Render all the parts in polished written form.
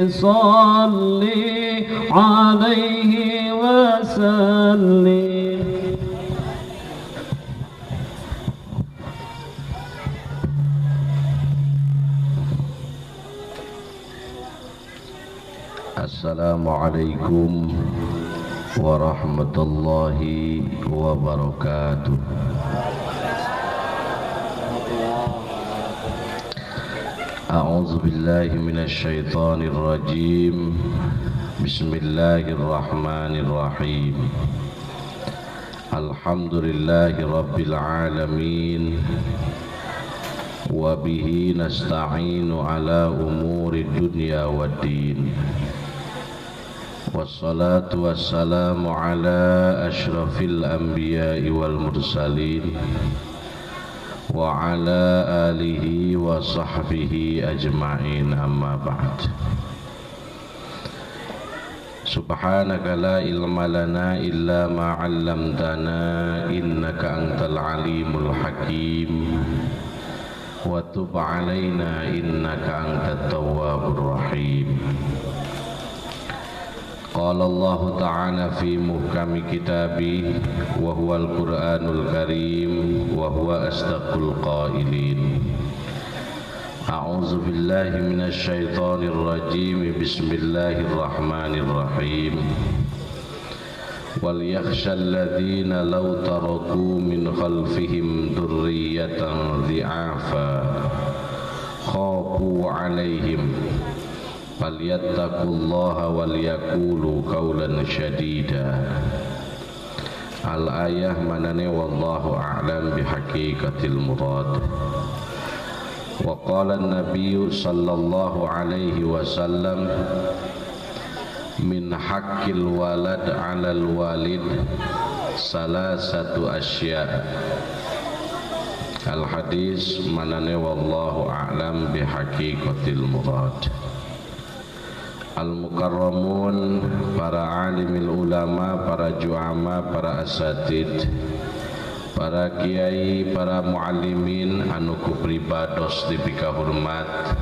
صلي عليه وسلم. Assalamualaikum warahmatullahi wabarakatuh. A'udzu billahi minasy syaithanir rajim. Bismillahirrahmanirrahim. Alhamdulillahi rabbil alamin. Wa bihi nasta'inu ala umuri dunya waddin. Wassalatu wassalamu ala asyrafil anbiya'i wal mursalin wa ala alihi wa sahbihi ajma'in, amma ba'd. Subhanaka la ilma lana illa ma 'allamtana innaka antal alimul hakim wa tub 'alaina innaka antat tawwabur rahim. Qala Allah Ta'ala fi muhkami kitabi wa huwal Qur'anul Karim wa huwa asdaqul qailin. A'udzu billahi minasy syaithanir rajim. Bismillahirrahmanirrahim. Wal yakhshal ladzina law taraku min khalfihim dzurriyyatan dhi'afa khafu 'alaihim falyattaqullaha wal yaqulu qawlan syadida. Al-ayah manane wallahu a'lam bihaqiqatil murad. Wa qala an-nabiy sallallahu alaihi wasallam min haqqil walad 'alal walid salasatu asya'. Al-hadis manane wallahu a'lam bihaqiqatil murad. Al-mukarramun, para alimil ulama, para juama, para asatid, para kiai, para muallimin anu ku pribados dipika hormat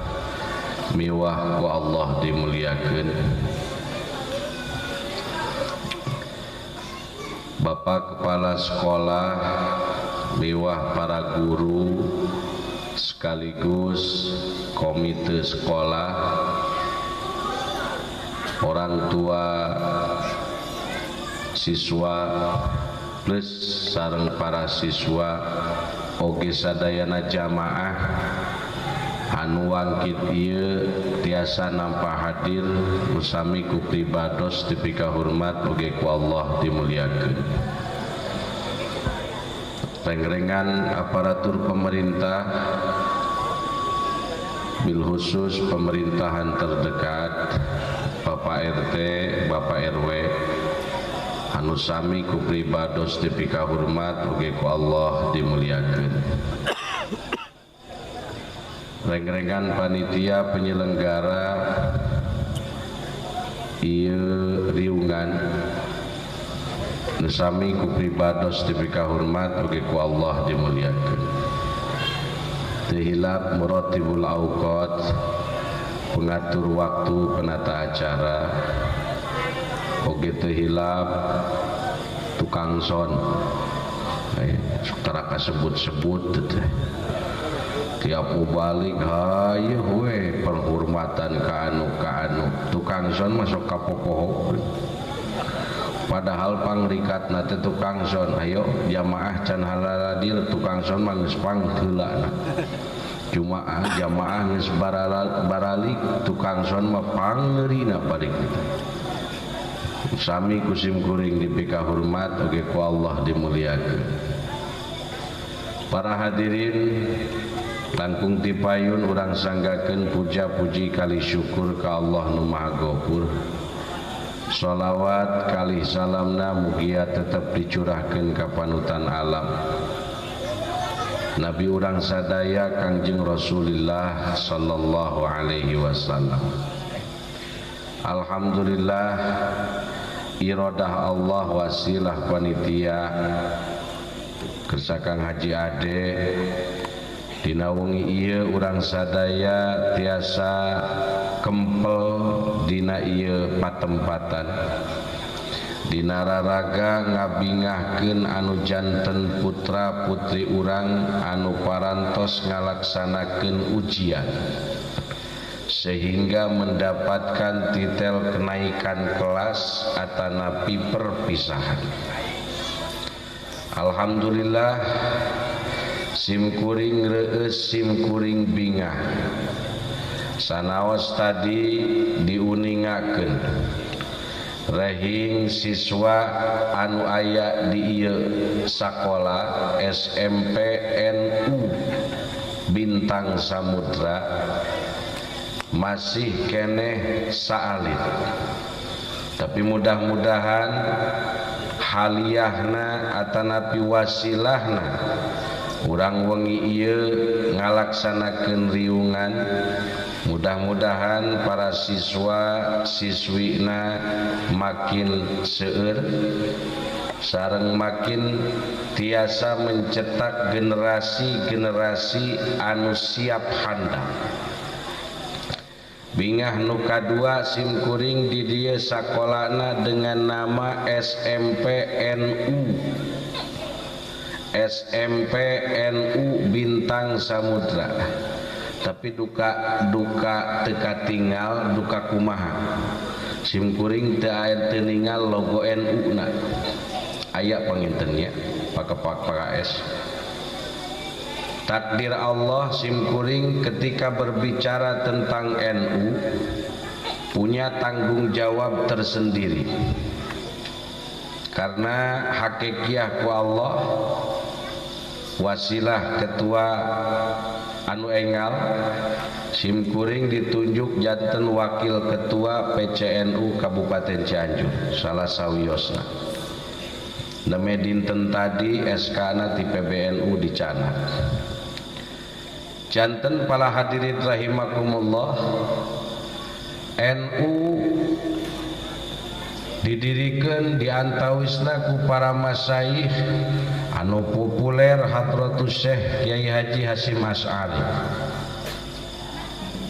miwah ku Allah dimuliakeun. Bapak kepala sekolah, miwah para guru sekaligus komite sekolah, orang tua siswa plus sareng para siswa oge sadayana jamaah anu wangkit ieu tiasa nampa hadir usami ku pribados dipika hormat oge ku Allah dimuliakeun. Rengrengan aparatur pemerintah, bil khusus pemerintahan terdekat, Bapak RT, Bapak RW anu sami ku pribados dipika hormat oge ku Allah dimuliakeun. Rengrengan panitia penyelenggara ieu riungan anu sami ku pribados dipika hormat oge ku Allah dimuliakeun. Teu hilap muratibul auqat, pengatur waktu, penata acara, oge teu hilap tukang son, tara kasebut-sebut teh. Tiap balik hayu we penghormatan ka anu tukang son masuk ka popoho. Padahal pangrikatna teh tukang son, ayo jamaah can halaladir tukang son mah geus pangheulana. Cuma jamaah geus baralik tukang son mah pangeurina balik kita. Sami kusim kuring dipika hormat oge ku Allah dimuliakeun. Para hadirin langkung tipayun urang sanggakeun puja puji kali syukur ka Allah nu Maha Ghafur. Shalawat kali salamna mugia tetap dicurahkeun ka panutan alam Nabi urang sadaya Kangjeng Rasulullah sallallahu alaihi wasallam. Alhamdulillah iradah Allah wasilah panitia Kesakang Haji Ade dina wengi ieu urang sadaya tiasa kempel dina ieu patempatan dina raraga ngabingahkeun anu janten putra putri urang anu parantos ngalaksanakeun ujian sehingga mendapatkan titel kenaikan kelas atanapi perpisahan. Alhamdulillah simkuring reueus simkuring bingah sanaos tadi diuningakeun rahing siswa anu aya di ieu sakola SMP NU Bintang Samudra masih keneh saalit, tapi mudah-mudahan haliyahna atanapi wasilahna urang wengi ieu ngalaksanakeun riungan. Mudah-mudahan para siswa siswina makin seueur sareng makin tiasa mencetak generasi-generasi anu siap handal. Bingah nu kadua simkuring di dieu sakolana dengan nama SMP NU Bintang Samudra. Tapi duka teka tinggal duka kumaha simkuring teu aya teu ningal logo NU na aya pangintennya pakepak PKS. Takdir Allah simkuring ketika berbicara tentang NU punya tanggung jawab tersendiri karena hakikiah ku Allah wasilah ketua anu engal simkuring ditunjuk janten wakil ketua PCNU Kabupaten Cianjur salah sawiosna neme dinten tadi SK-na ti PBNU dicanak janten pala hadirin rahimakumullah. NU didirikan diantawisna ku para masyayikh anu populer Hadratus Syekh Kiai Haji Hasyim Asy'ari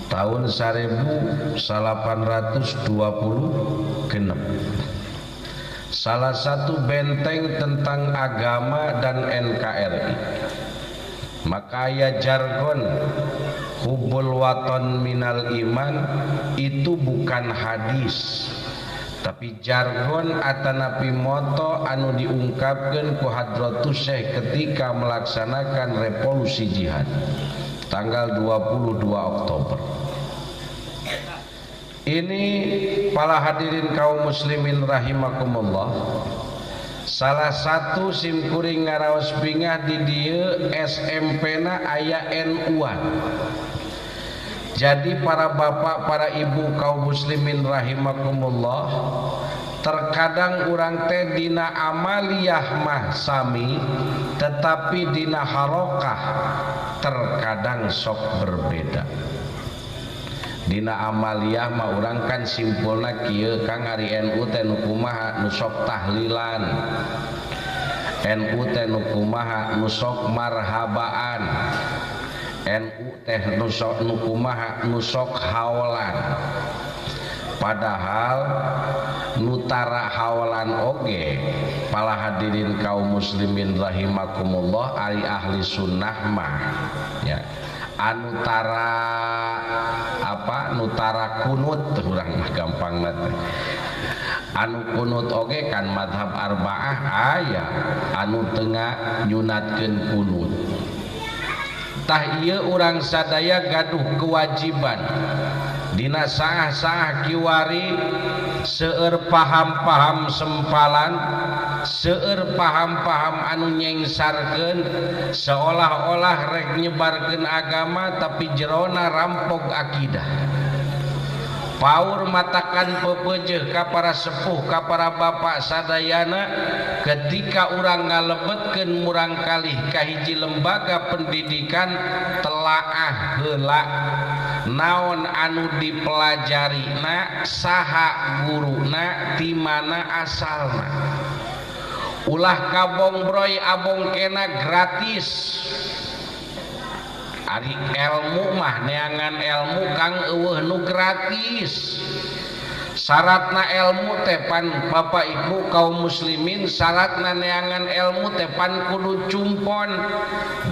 tahun 1826. Salah satu benteng tentang agama dan NKRI. Maka aya jargon hubbul waton minal iman itu bukan hadis, tapi jargon atanapi moto anu diungkapkan ku Hadratus Syekh ketika melaksanakan revolusi jihad tanggal 22 Oktober. Ini para hadirin kaum muslimin rahimakumullah, salah satu simkuring ngaraos bingah di dieu SMP-na aya NU-an. Jadi para bapak, para ibu kaum muslimin rahimakumullah, terkadang urang teh dina amaliyah mah sami, tetapi dina harokah terkadang sok berbeda. Dina amaliyah mah urang kan simpulna kieu Kang ari NU teh nu kumaha nu sok tahlilan, NU teh nu kumaha nu sok marhabaan, NU teh nu sok nu kumaha nu sok haolan. Padahal nutara haolan oge pala hadirin kaum muslimin rahimakumullah ari ahli sunnah mah ya anu tara apa nutara kunut urang mah gampang teh anu kunut oge kan madhab arbaah aya anu tengah nyunatkeun kunut tah ieu urang sadaya gaduh kewajiban dina saah-saah kiwari seueur paham-paham sempalan, seueur paham-paham anu nyengsarkeun seolah-olah rek nyebarkeun agama tapi jerona rampog akidah. Paur matakan pepeujeut ka para sepuh ka para bapak sadayana ketika urang ngalebetkeun murang kalih ka hiji lembaga pendidikan telaah heula naon anu dipelajarina saha guruna di mana asalna. Ulah kabongbroy abongkena gratis Ari ilmu mah neangan ilmu kang eueuh nu gratis. Syaratna ilmu tepan Bapak Ibu kaum muslimin, syaratna neangan ilmu tepan kudu cumpon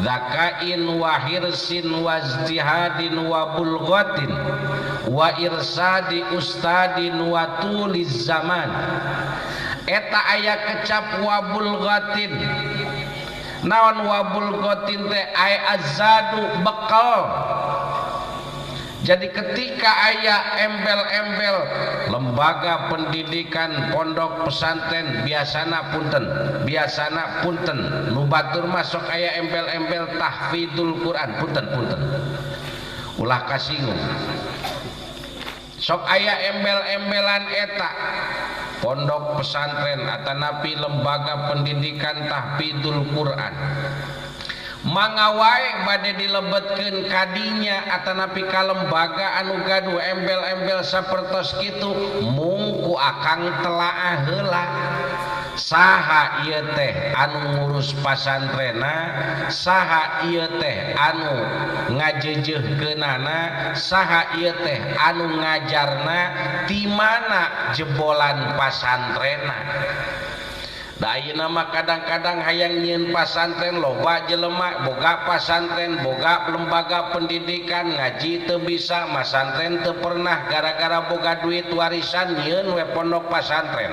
zakain wa hirsin wa ijtihadin wa bulghatin wa irsadi ustadin wa tuliz zaman. Eta aya kecap wa bulghatin. Naon wa bulghatin teh ay azadu bekal. Jadi ketika aya embel-embel lembaga pendidikan pondok pesantren biasana punten nu batur masuk aya embel-embel tahfidzul Quran punten ulah kasinggung sok aya embel-embelan eta pondok pesantren atanapi lembaga pendidikan tahfidzul Quran mangawai bade dilebetkeun kadinya atanapi ka lembaga anu gaduh embel-embel sapertos kitu mungku akang telaah heula saha ieu teh anu ngurus pasantrena, saha ieu teh anu ngajejehkeunana, saha ieu teh anu ngajarna, di mana jebolan pasantrena. Da ayeuna mah kadang-kadang hayang nyieun pasantren loba jelema boga pasantren boga lembaga pendidikan ngaji teu bisa masantren teu pernah gara-gara boga duit warisan nyieun we pondok pasantren.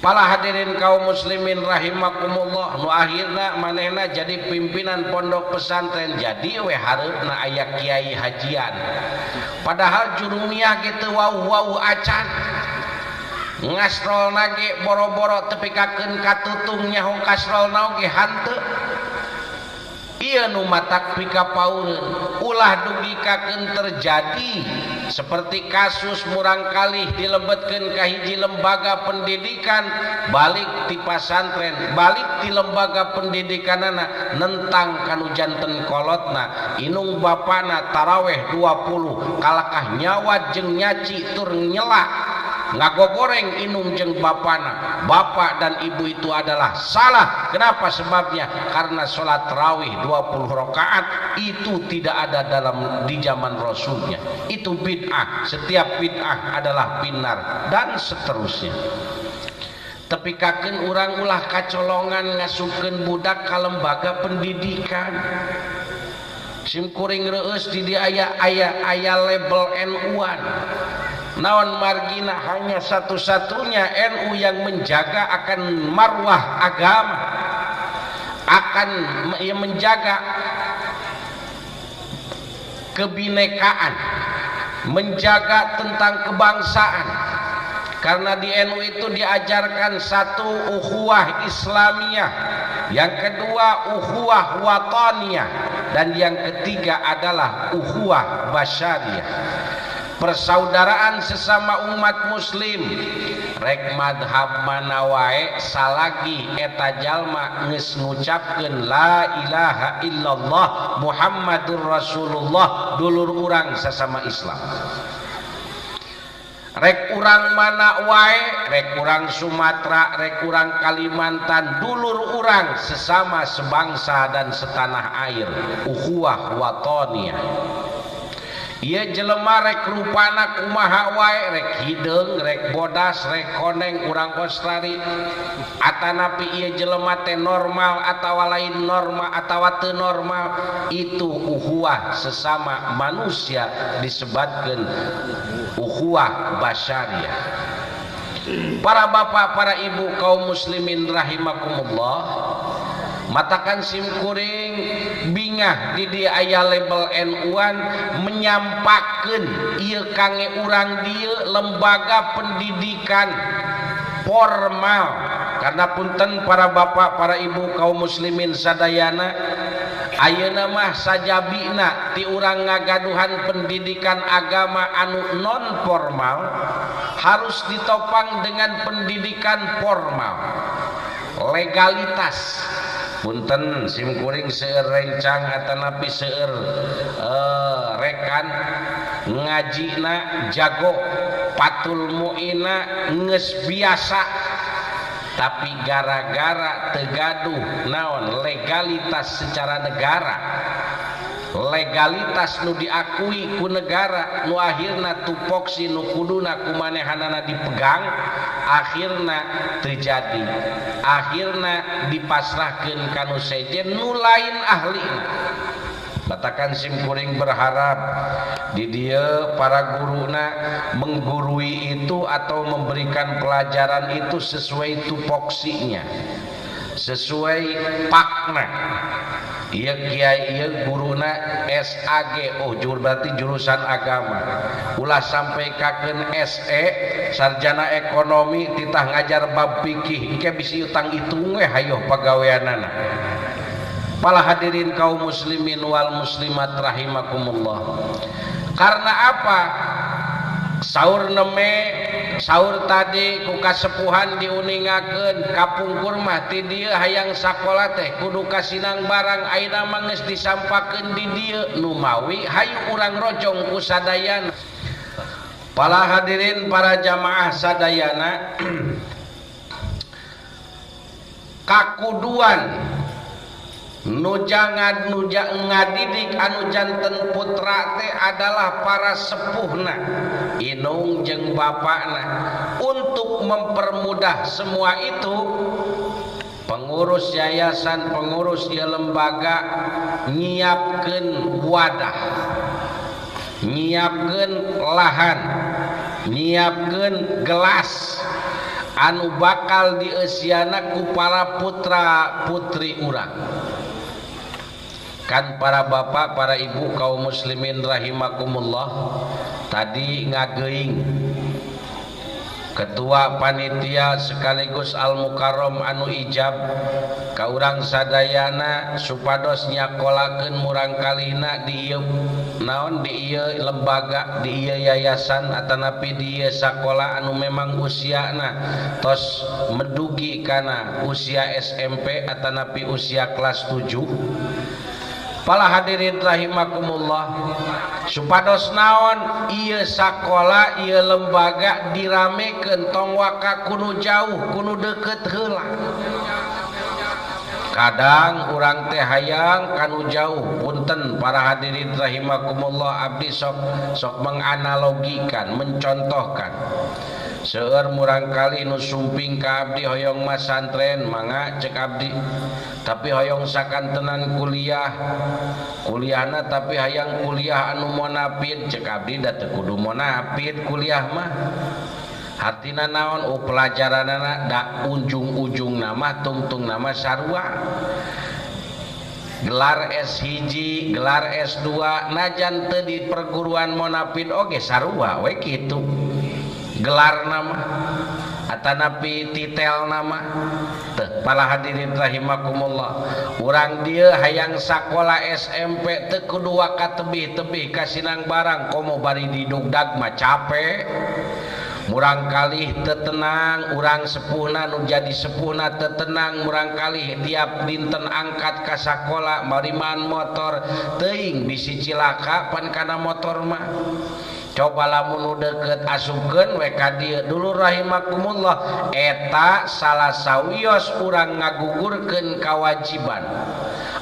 Pala hadirin kaum muslimin rahimakumullah, nu akhirna manehna jadi pimpinan pondok pesantren jadi we hareupna aya kiai hajian. Padahal jurumiyah kitu wau-wau acan. Ngasrol nage boro-boro tepikakeun katutung nyahong kasrol naon ge hanteu. Ieu nu matak pikapaureun ulah dugikakeun terjadi seperti kasus murang kalih dilebetkeun ka hiji lembaga pendidikan balik ti pasantren balik ti lembaga pendidikanana nentang kanu janten kolotna inung bapana taraweh 20 kalakah nyawat jeung nyaci tur nyela ngagogoreng inung jeung bapana. Bapak dan ibu itu adalah salah. Kenapa sebabnya? Karena sholat tarawih 20 rakaat itu tidak ada di zaman Rasulnya. Itu bid'ah. Setiap bid'ah adalah binar dan seterusnya. Tapi kaken urang ulah kacolongan ngasukeun budak ka lembaga pendidikan. Simkuring reueus di dia aya label NU-an. Naon margina hanya satu-satunya NU yang menjaga akan marwah agama, akan menjaga kebinekaan, menjaga tentang kebangsaan. Karena di NU itu diajarkan satu ukhuwah Islamiyah, yang kedua ukhuwah wataniyah, dan yang ketiga adalah ukhuwah basyariyah. Persaudaraan sesama umat muslim. Rek madhab mana wae salagi eta jalma geus ngucapkeun la ilaha illallah Muhammadur Rasulullah dulur urang sesama Islam. Rek urang mana wae, rek urang Sumatera, rek urang Kalimantan, dulur urang sesama sebangsa dan setanah air. Ukhuwah wataniyah. Ieu jelema rek rupana kumaha wae, rek hideung, rek bodas, rek koneng urang Australia. Atanapi ieu jelema teh normal atawa lain normal atawa teu normal, itu ukhuwah sesama manusia disebutkeun ukhuwah basyariyah. Para bapak, para ibu kaum muslimin rahimakumullah, matakan simkuring bingah di dia aya label NU-an menyampakeun ieu kange urang dieu lembaga pendidikan formal. Karena punten para bapak, para ibu kaum muslimin sadayana, ayeuna mah sajabina ti urang ngagaduhan pendidikan agama anu non formal harus ditopang dengan pendidikan formal. Legalitas punten simkuring seueur rencang atanapi seueur rekan ngajina jago patul muina geus biasa tapi gara-gara tegaduh naon legalitas secara negara, legalitas nu diakui ku negara, nu akhirna tupoksi nu kuduna kumanehanana dipegang, akhirna terjadi, akhirna dipasrahkeun kanu sejen nu lain ahlina. Katakan simkuring berharap di dia para guruna menggurui itu atau memberikan pelajaran itu sesuai tupoksinya, sesuai pakna. Iya kiai iya guruna SAG, oh berarti jurusan agama, ulah sampai kaken SE sarjana ekonomi titah ngajar bab fikih ke bisi utang hitung hayo pagaweanana. Para hadirin kaum muslimin wal muslimat rahimakumullah. Karena apa? Saur neme, saur tadi ku kasepuhan diuningakeun kapungkur mah ti dieu hayang sakola teh kudu kasinang barang ayeuna mah geus disampakeun di dieu nu mawi hayu urang rojong ku sadayana. Para hadirin para jamaah sadayana kakuduan nu jangan ngadidik anu janten putra teh adalah para sepuhna inung jeung bapakna. Untuk mempermudah semua itu, pengurus yayasan, pengurus ieu lembaga nyiapkeun wadah, nyiapkeun lahan, nyiapkeun gelas anu bakal dieusiana ku para putra putri urang. Kan para bapak, para ibu kaum muslimin rahimakumullah tadi ngageuing ketua panitia sekaligus al-mukarram anu ijab ka urang sadayana supados nyakolakeun murang kalihna di ieu naon, di ieu lembaga, di ieu yayasan atanapi di ieu sakola anu memang usiana tos medugi kana usia SMP atanapi usia kelas 7. Para hadirin rahimakumullah, supados naon ieu sakola ieu lembaga diramekeun tong waka kuno jauh kuno deket heula. Kadang urang teh hayang kanu jauh, punten para hadirin rahimakumullah, abdi sok menganalogikan, mencontohkan. Seueur murang kali nu sumping ka abdi hoyong masantren mangga cek abdi, tapi hoyong sakantenan kuliahna tapi hayang kuliah anu monapid cek abdi da teu kudu monapid kuliah mah. Hartina naon? Pelajaranana da ujung-ujung nama tungtung nama sarua. Gelar S1, gelar S2 najan teu di perguruan monapid oge sarua we kitu. Gelar nama atanapi titel nama teh. Para hadirin rahimakumullah, urang dieu hayang sakola SMP teu kudu waka tebih-tebih kasinang barang komo bari didugdag mah capek. Murang kalih tetenang, urang sepuhna nu jadi sepuhna tetenang, murang kalih tiap dinten angkat ka sakola mariman motor teuing bisi cilaka pan kana motor mah. Coba lamun deket asupkeun we ka dieu dulu rahimakumullah, eta salah sawios urang ngagugurkeun kawajiban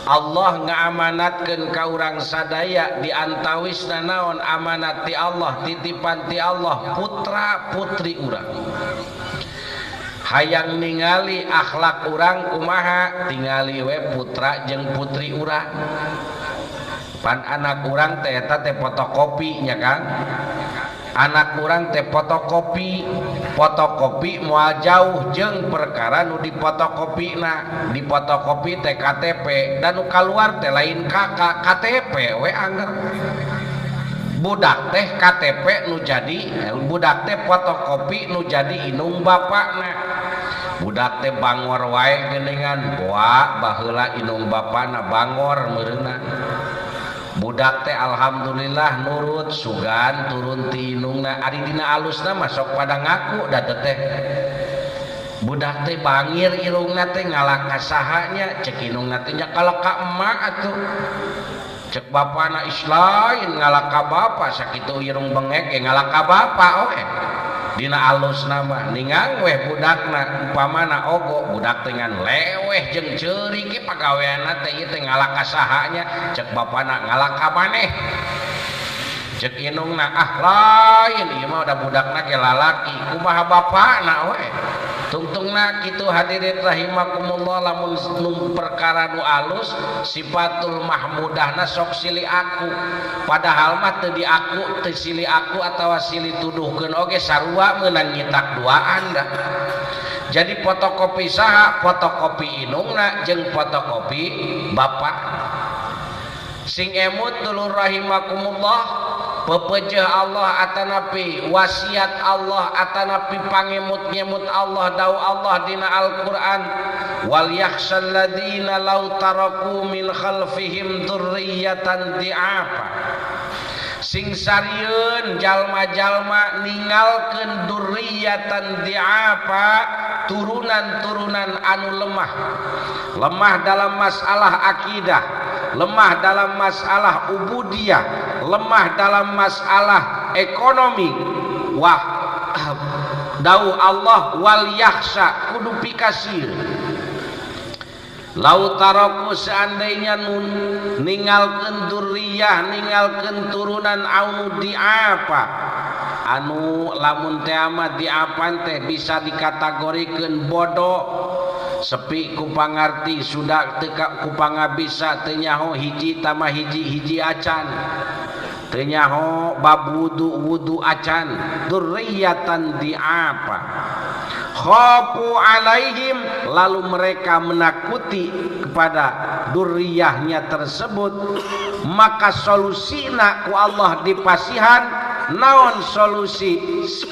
Allah ngaamanatkeun ka urang sadaya di antawisna naon amanat ti Allah, titipan ti Allah putra putri urang. Hayang ningali akhlak urang kumaha, tingali we putra jeung putri urang. Pan anak urang teh eta teh fotokopi nya Kang. Anak urang teh fotokopi moal jauh jeung perkara nu dipotokopina. Dipotokopi teh KTP dan nu kaluar teh lain kakak KTP we anger. Budak teh KTP nu jadi, budak teh fotokopi nu jadi inung bapakna. Budak teh bangor wae geuningan, boa baheula inung bapana bangor meureuna. Budak teh alhamdulillah nurut sugan turun ti inungna, ari dina alusna mah sok pada ngaku da teh. Budak teh bangir irungna teh ngalaka sahanya, cek inungna teh nya kalaka emak atuh. Cek bapana islain ngalaka bapa sakitu irung bengek ngalaka bapa oe. dina alus nama ningang weh budakna upamana ogo budak dengan leweh jeung ceurik ge pagaweanna teh ieu teh ngalaka sahanya cek bapana ngalaka maneh cek inungna lain ieu mah udah budakna ge lalaki kumaha bapana we tungtungna kitu hadirin rahimakumullah lamun perkara nu alus sifatul mahmudahna sok silih aku padahal mah teu di aku teu silih aku atawa silih tuduhkeun oge sarua meunang nyitak duaan da. Jadi fotokopi saha fotokopi inungna jeung fotokopi bapak sing emut dulur rahimakumullah pepejeh Allah atanapi wasiat Allah atanapi pangemut-ngemut Allah dau Allah dina Al-Qur'an wal yakhshal ladina law taraku min khalfihim dzurriyyatan di'afa sing sarieun jalma-jalma ningalkeun dzurriyyatan di'afa turunan-turunan anu lemah dalam masalah akidah, lemah dalam masalah ubudiyah, lemah dalam masalah ekonomi. Wah dawuh Allah wal yakhsha kudu pikasir lau taraku seandainya ningalkeun dzurriyyah ningalkeun turunan anu diapa anu lamun teh amat diapan teh bisa dikategorikeun bodoh sepi ku pangarti sudah teka ku pangabisa teu nyaho hiji tambah hiji acan teu nyaho bab wudu acan dzurriyyatan diapa khafu alaihim lalu mereka menakuti kepada dzurriyyahnya tersebut maka solusina ku Allah dipasihan naon solusi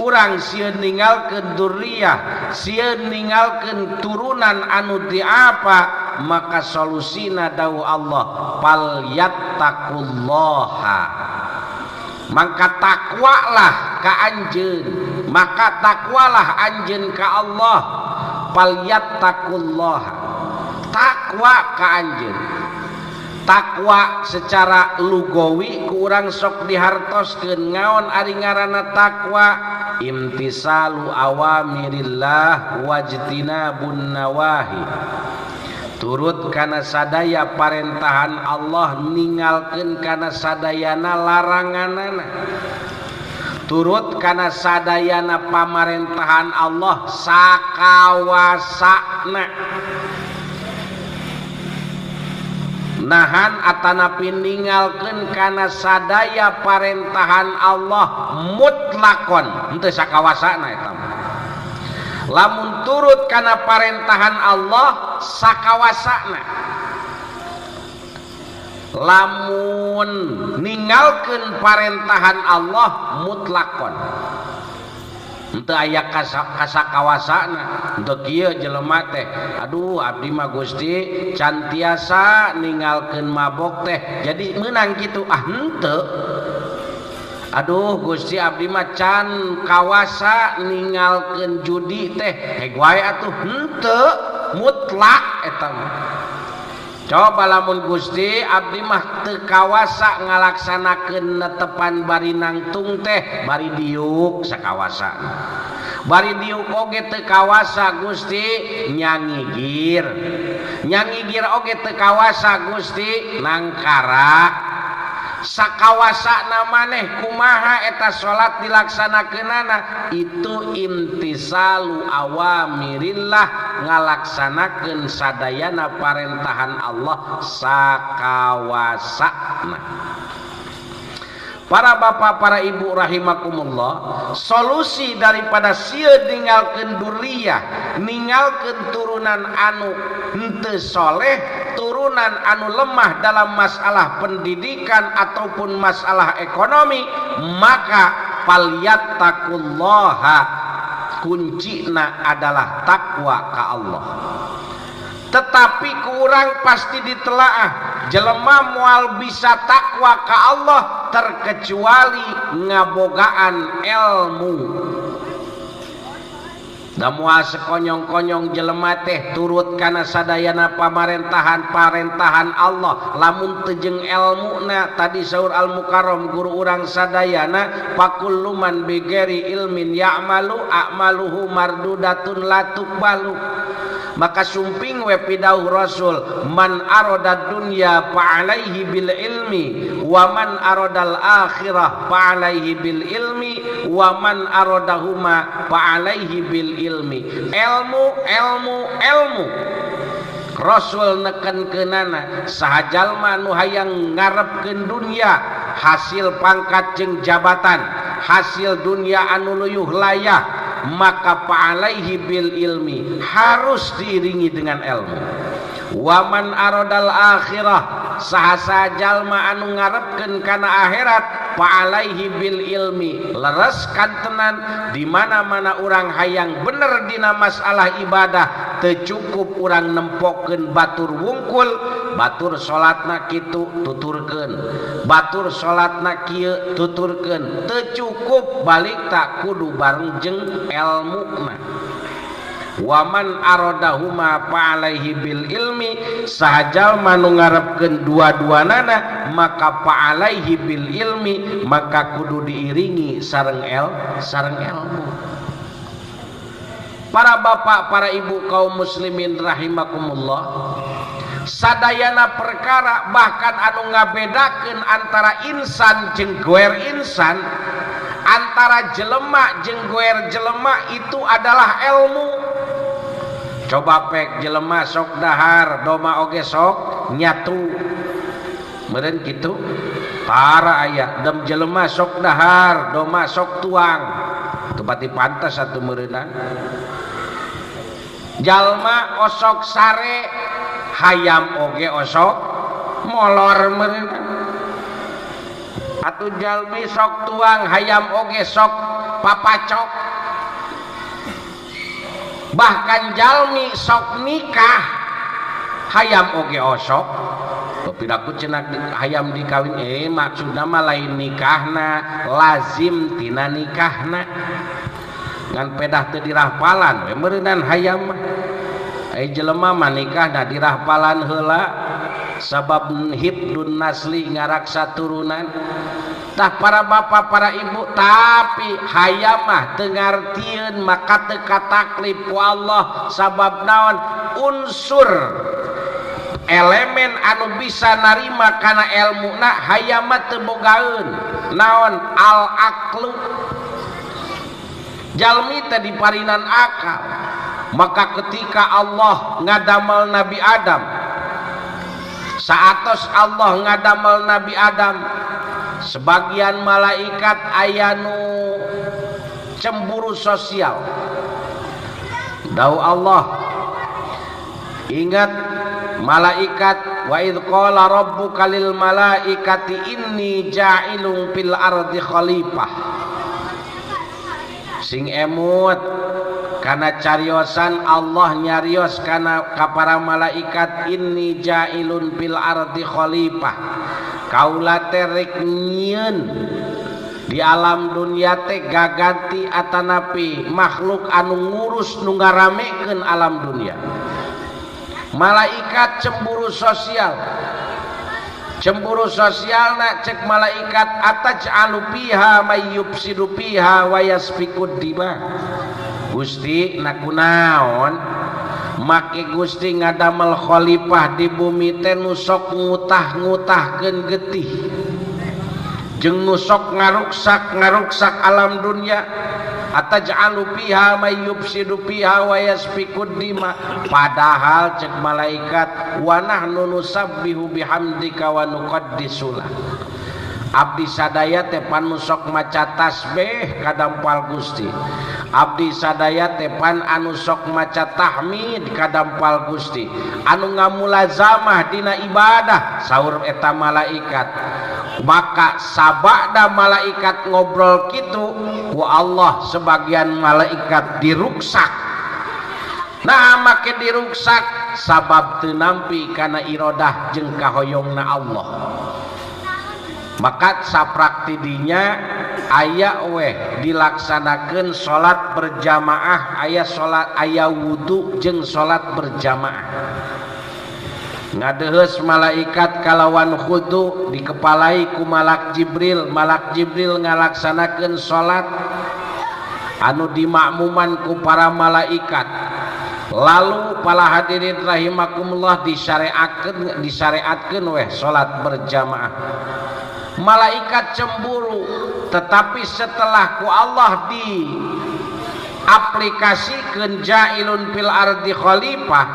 urang sieun ninggalkeun dzurriyyah sieun ninggalkeun turunan anu diapa maka solusina dawuh Allah fal yattaqullaha maka takwalah ka anjeun maka takwalah anjeun ka Allah fal yattaqullaha takwa ka anjeun takwa secara lugawi ku urang sok dihartoskeun ngaon ari ngaranna takwa imtisalu awamirillah wajtinabun nawahi turut kana sadaya parentahan Allah ningalkeun kana sadayana laranganana turut kana sadayana pamarentahan Allah sakawasana nahan atanapi ningalkeun kana sadaya parentahan Allah mutlakon henteu sakawasana eta lamun turut kana parentahan Allah sakawasana lamun ningalkeun parentahan Allah mutlakon henteu aya kasakawasana henteu kieu jelema teh aduh abdi mah Gusti can tiasa ningalkeun mabok teh jadi meunang kitu henteu aduh Gusti abdi mah can kawasa ningalkeun judi teh heg wae atuh henteu mutlak eta mah coba lamun Gusti abdi mah teu kawasa ngalaksanakeun netepan bari nangtung teh bari diuk sakawasa bari diuk oge teu kawasa Gusti nyangigir oge teu kawasa Gusti nangkara sakawasana maneh kumaha eta salat dilaksanakeunana itu imtisalu awamirillah ngalaksanakeun sadayana parentahan Allah sakawasana. Para bapak, para ibu rahimakumullah, solusi daripada sieun ninggalkeun dzurriyyah, ninggalkeun turunan anu henteu soleh, turunan anu lemah dalam masalah pendidikan ataupun masalah ekonomi, maka falyattaqullaha kuncina adalah takwa ka Allah. Tetapi kurang pasti ditelaah jelema moal bisa takwa ka Allah terkecuali ngabogaan ilmu. da moal sekonyong-konyong jelema teh turut kana sadayana pamarentahan Allah lamun teu jeung elmuna tadi saur Al Mukarram guru urang sadayana pakulluman bigeri ilmin ya'malu a'maluhu mardudatun la tuqbalu. Maka sumping we pidauh Rasul man arada dunya fa'alaihi bil ilmi wa man aradal akhirah fa'alaihi bil ilmi wa man aradahuma fa'alaihi bil ilmi. Ilmu Rasul nekenkeunana saha jalma nu hayang ngarepkeun dunya hasil pangkat jeung jabatan hasil dunia anu luyuh layah maka fa'alaihi bil ilmi harus diiringi dengan ilmu. Waman aradal akhirah saha jalma anu ngarepkeun kana akhirat fa'alaihi bil ilmi leres kantenan di mana-mana urang hayang bener dina masalah ibadah teu cukup urang nempokeun batur wungkul batur salatna kitu tuturkeun batur salatna kieu tuturkeun teu cukup balik tak kudu bareng jeung elmuna. Waman aradahuma fa'alaihi bil ilmi sahajal manu ngarepkeun dua-duanana maka fa'alaihi bil ilmi maka kudu diiringi sareng ilmu. Para bapak, para ibu kaum muslimin rahimakumullah, sadayana perkara bahkan anu ngabedakeun antara insan jeung goer insan, antara jelema jeung goer jelema itu adalah ilmu. Coba pek jelema sok dahar doma oge sok nyatu meureun kitu para aya dem jelema sok dahar doma sok tuang teu pati pantes atuh meureunan. Jalma osok sare hayam oge osok molor meureunna atuh jalmi sok tuang hayam oge sok papacok. Bahkan jalmi sok nikah hayam oge osok pidaku cenah hayam dikawin maksudna mah lain nikahna lazim tina nikahna ngan pedah teu dirahpalan we meureunan hayam mah jelema mah nikahna dirahpalan heula sabab hibdun nasli ngaraksa turunan. Tah para bapak, para ibu, tapi hayam mah teu ngartieun maka teu kataklif ku Allah sabab naon unsur elemen anu bisa narima kana ilmuna hayam mah teu bogaeun naon al aqlu jalmi teh diparinan akal. Maka ketika Allah ngadamel Nabi Adam saatos Allah ngadamel Nabi Adam sebagian malaikat ayanu cemburu sosial. Dawuh Allah, ingat malaikat wa idz qala rabbuka lil malaikati inni ja'ilun fil ardi khalifah. Sing emut kana cariosan Allah nyarios kana ka para malaikat inni ja'ilun fil ardi khalifah. Kaula teh rek nyieun di alam dunia teh gaganti atanapi makhluk anu ngurus nu ngaramekeun alam dunia. Malaikat cemburu sosial. Cemburu sosialna cek malaikat ataj'alu fiha may yufsidu fiha wa yasfikud dima. Gusti nakunaon make Gusti ngadamel khalifah di bumi teh nu sok ngutah-ngutahkeun getih jeung nu sok ngaruksak alam dunia. Ataj'alu fiha may yufsidu fiha wa yasfikud dima. Padahal cek malaikat wa nahnu nusabbihu bihamdika wa nuqaddisu lak. Abdi sadaya teh pan sok maca tasbih kadampal Gusti. Abdi sadaya teh pan anu sok maca tahmid kadampal Gusti. Anu ngamulazamah dina ibadah saur eta malaikat. Maka sabada malaikat ngobrol kitu ku Allah sebagian malaikat diruksak. Nah make diruksak sabab teu nampi kana iradah jeung kahoyongna Allah. Maka saprak tidinya aya weh dilaksanakeun salat berjamaah, aya wudu jeung salat berjamaah. Ngadeheus malaikat kalawan khudu dikepalai ku malak Jibril ngalaksanakeun salat anu dimakmuman ku para malaikat. Lalu para hadirin rahimakumullah disyariatkeun weh salat berjamaah. Malaikat cemburu, tetapi setelah ku Allah di aplikasikeun ja'ilun fil ardi khalifah,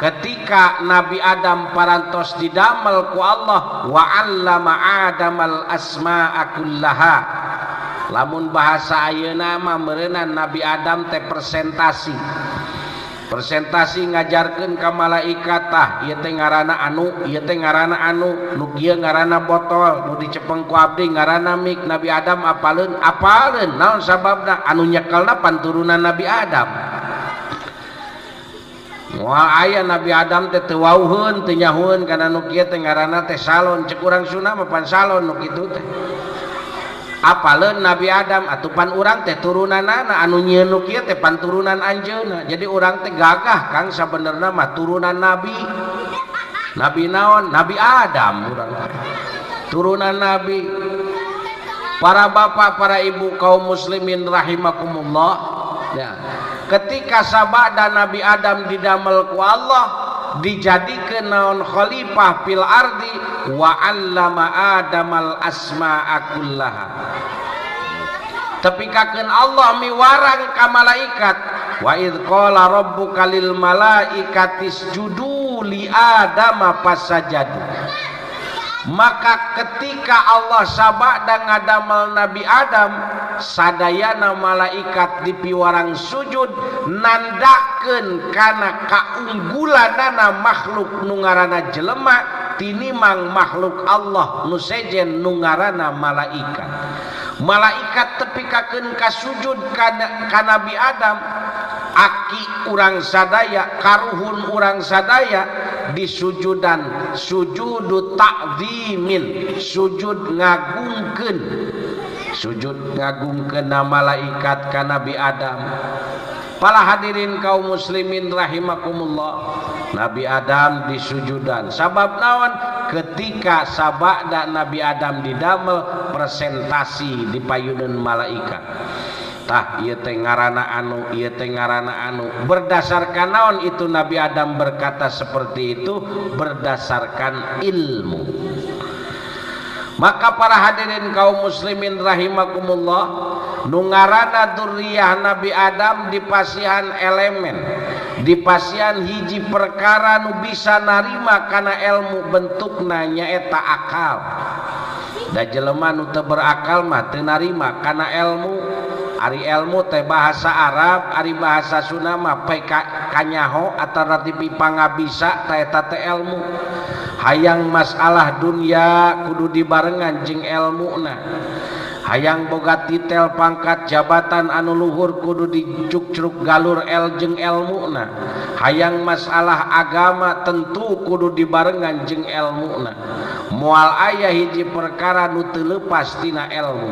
ketika Nabi Adam parantos didamel ku Allah, wa 'allama Adamal asma'a kullaha. Lamun bahasa ayeuna mah meureunna Nabi Adam teh presentasi ngajarkeun ka malaikat tah ieu teh ngaranna anu nu kieu ngaranna botol nu dicepeng ku abdi ngaranna mik. Nabi Adam apaleun naon sababna anu nyekelna panturunan Nabi Adam. Moal aya Nabi Adam teh teu wauheun teu nyahoeun kana nu kieu teh ngaranna teh salon, cek urang Sunda mah pan salon nu kitu teh. Apaleun Nabi Adam atupan urang teh turunanana anu nyieun nu kieu teh panturunan anjeunna. Jadi urang teh gagah Kang sabenerna mah turunan Nabi. Nabi naon? Nabi Adam urang teh. Turunan Nabi. Para bapak, para ibu kaum muslimin rahimakumullah. Ya. Ketika sabada Nabi Adam didamel ku Allah, dijadikeun naon khalifah fil ardi, wa 'allama Adamal asma'a kullaha. Tepikakeun Allah miwarang ka malaikat, wa idz qala rabbuka lil malaikati isjudu li Adama fasajadu. Maka ketika Allah sabada ngadamel Nabi Adam, sadayana malaikat dipiwarang sujud nandakeun kana kaunggulanana makhluk nu ngaranna jelema tinimang makhluk Allah nu sejen nu ngaranna malaikat. Malaikat tepikakeun ka sujud ka Nabi Adam, aki urang sadaya karuhun urang sadaya disujudan sujudu ta'zimin, sujud ngagungkeun na malaikat ka Nabi Adam. Para hadirin kaum muslimin rahimakumullah, Nabi Adam disujudan sabab naon? Ketika sabada Nabi Adam didamel presentasi di payuneun malaikat. Tah ieu teh ngaranna anu, berdasarkan naon itu Nabi Adam berkata seperti itu? Berdasarkan ilmu. Maka para hadirin kaum muslimin rahimakumullah, nu ngaranna dzurriyyah Nabi Adam dipasihan elemen, dipasihan hiji perkara nu bisa narima kana ilmu bentukna nyaeta akal. Da jelema nu teu berakal mah teu narima kana ilmu. Ari ilmu teh bahasa Arab, ari bahasa Sunda mah pe kanyaho atau tipi pangabisa teh eta teh ilmu. Hayang masalah dunia kudu dibarengan jeung ilmuna. Hayang boga titel pangkat jabatan anu luhur kudu dicuk-cruk galur jeung ilmuna. Hayang masalah agama tentu kudu dibarengan jeung ilmuna. Moal aya hiji perkara nu teu leupas tina ilmu.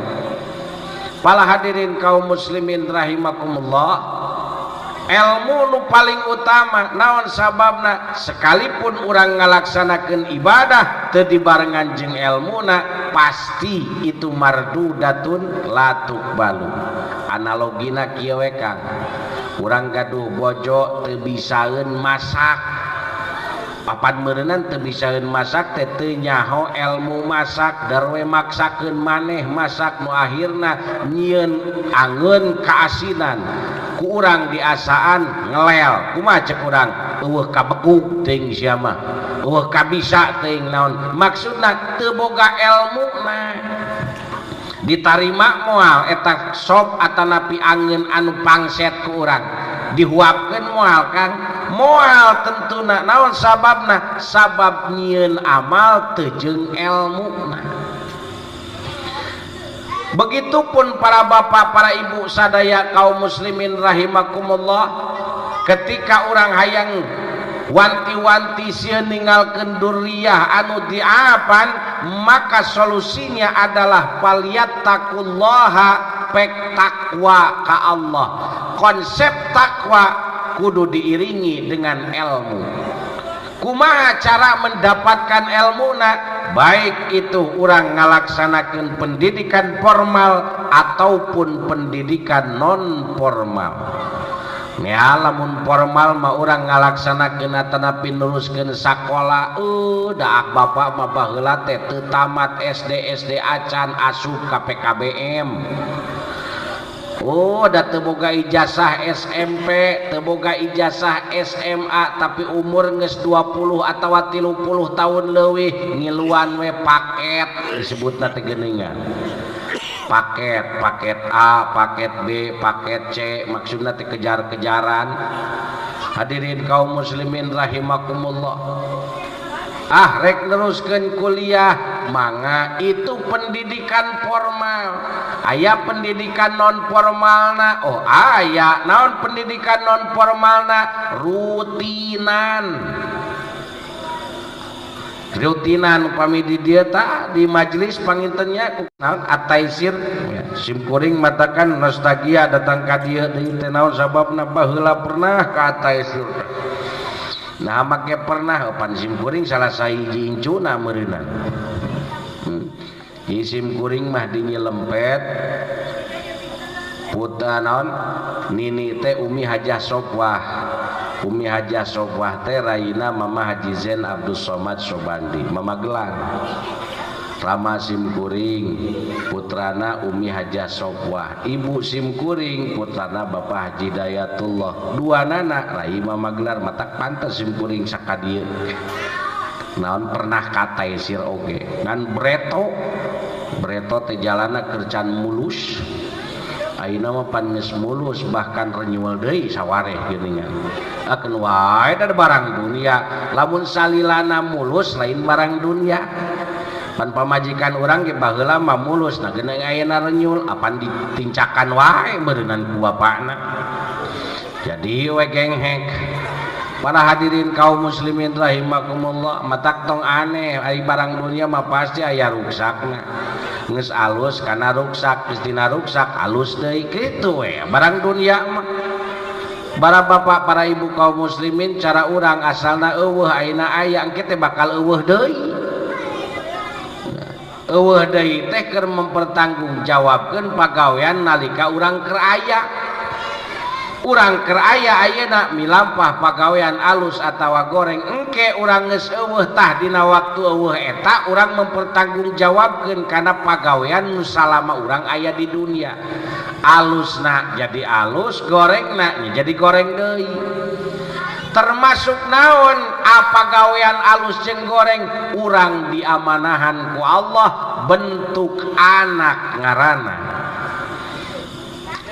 Para hadirin kaum muslimin rahimakumullah, ilmu nu paling utama naon sababna? Sekalipun urang ngalaksanakeun ibadah teu dibarengan jeung ilmuna, pasti itu mardudatun la tuqbalu. Analogina kieu we Kang, urang gaduh bojo teu bisaeun masak, papan meureunnan teu bisaeun masak teh teu nyaho ilmu masak, darwe maksakeun maneh masak nu akhirna nyieun angeun kaasinan. Ku urang diasaan ngelel, kumaha cek urang? Eueuh kabeguk teuing sia mah, eueuh kabisa teuing naon. Maksudna teu boga ilmuna. Ditarima moal eta sop atanapi angeun anu pangset ku urang. Dihuapkeun moal Kang, moal tentuna naon sababna? Sabab nyieun amal teu jeung ilmuna. Begitupun para bapak, para ibu sadaya kaum muslimin rahimakumullah, ketika orang hayang wanti-wanti sieun ninggalkeun durriyah anu diapan, maka solusinya adalah falyattaqullaha, pek takwa ka Allah. Konsep takwa kudu diiringi dengan ilmu. Kumaha cara mendapatkan ilmuna? Baik itu orang ngalaksanakeun pendidikan formal ataupun pendidikan non formal. Ya lamun formal mah urang ngalaksanakeun atanapi nuruskeun sakola, daak bapak mah baheula teh teu tamat SD acan asup ka PKBM. Da teu boga ijazah SMP, teu boga ijazah SMA, tapi umur geus 20 atawa 30 tahun leuwih ngiluan we paket, disebutna teh geuningan. Paket A, paket B, paket C, maksudnya teh kejar-kejaran. Hadirin kaum muslimin rahimakumullah. Rek neruskeun kuliah, mangga itu pendidikan formal. Aya pendidikan non formalna. Aya naon pendidikan non formalna? Rutinan upami di dieu tah di majelis pangintennya naon ataisir simkuring matakan nostalgia datang ka dieu deui teh naon sababna baheula pernah ka ataisir. Nah make pernah pan simkuring salah sahiji incuna meureunna. Isim kuring mah dinyelempet putra naon nini teh Umi Hajah Sofwah. Umi Hajah Sofwah teh raina Mama Haji Zain Abdus Somad Sobandi, Mama Gelar. Rama simkuring putrana Umi Hajah Sofwah, ibu simkuring putrana Bapak Haji Dayatullah. Dua nana rai Mama Gelar, matak pantes simkuring sakadieu. Naon pernah kataisir oge ngan Breto teh jalana kerjaan mulus. Ayeuna mah pan geus mulus bahkan renyuel deui sawareh geuningan. Akeun wae da barang dunia, lamun salilana mulus lain barang dunia. Pan pamajikan urang ge baheula mah mulus, nah geuna ayeuna renyul apan ditincakan wae beureunan ku bapana. Jadi we genghek. Para hadirin kaum muslimin rahimakumullah, matak tong aneh ari barang dunia mah pasti aya ruksakna. Geus alus kana ruksak, geus dina ruksak alus deui kitu we. Barang dunia mah para bapak, para ibu kaum muslimin, cara urang asalna eueuh ayeuna aya engke teh bakal eueuh deui. Eueuh deui teh keur mempertanggungjawabkeun pagawean nalika urang keur aya. Urang keur aya ayeuna milampah pagawean alus atawa goreng, engke urang geus eueuh tah dina waktu eueuh eta urang mempertanggungjawabkeun kana pagawean nu salama urang aya di dunia. Alusna jadi alus, gorengna jadi goreng deui. Termasuk naon apagawean alus jeung goreng, urang diamanahan ku Allah bentuk anak ngaranna.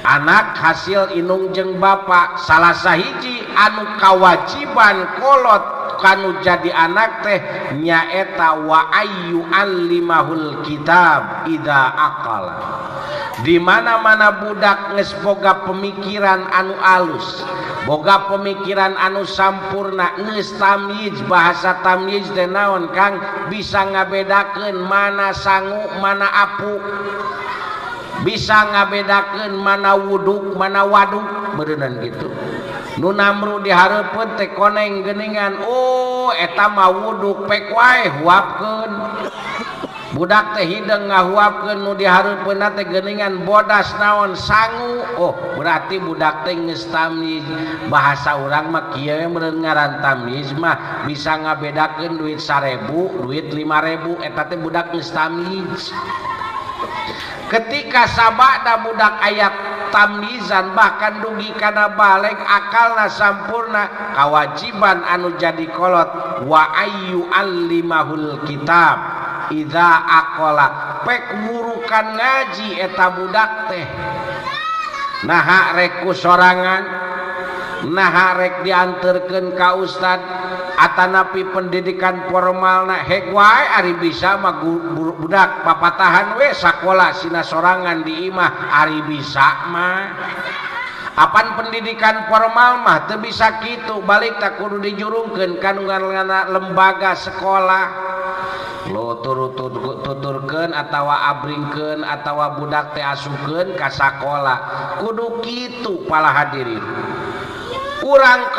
Anak hasil inung jeung bapak, salah sahiji anu kawajiban kolot kanu jadi anak teh nyaeta wa ayyu allimahul kitab idza aqala. Di mana-mana budak geus boga pemikiran anu alus, boga pemikiran anu sampurna, geus tamyiz. Bahasa tamyiz teh naon Kang? Bisa ngabedakeun mana sangu mana apu, bisa ngabedakeun mana wuduk mana waduk, beureunan gitu. Nu Namru dihareupeun teh koneng geuningan, eta mah wuduk pek wae huapkeun. Budak teh hideung ngahuapkeun, nu dihareupeun teh geuningan bodas naon sangu. Berarti budak teh geus tamyiz. Bahasa urang mah kieu meureun ngaran tamyiz mah bisa ngabedakeun duit 1000, duit 5000, eta teh budak geus tamyiz. Ketika sabada budak ayat tamyizan bahkan dugi kana baleg akalna sampurna, kawajiban anu jadi kolot wa ayyu allimahul kitab idza aqala, pek ngurukan ngaji eta budak teh. Nah rek ku sorangan, nah rek dianterkeun ka ustad atanapi pendidikan formalna hek wae ari bisa mah budak papatahan we sakola sina sorangan di imah ari bisa mah. Apan pendidikan formal mah teu bisa kitu, balik tak kudu dijurungkeun ka lembaga sekolah. Lo tuturkeun atawa abringkeun atawa budak teh asukeun ka sakola. Kudu kitu pala hadirin. Urang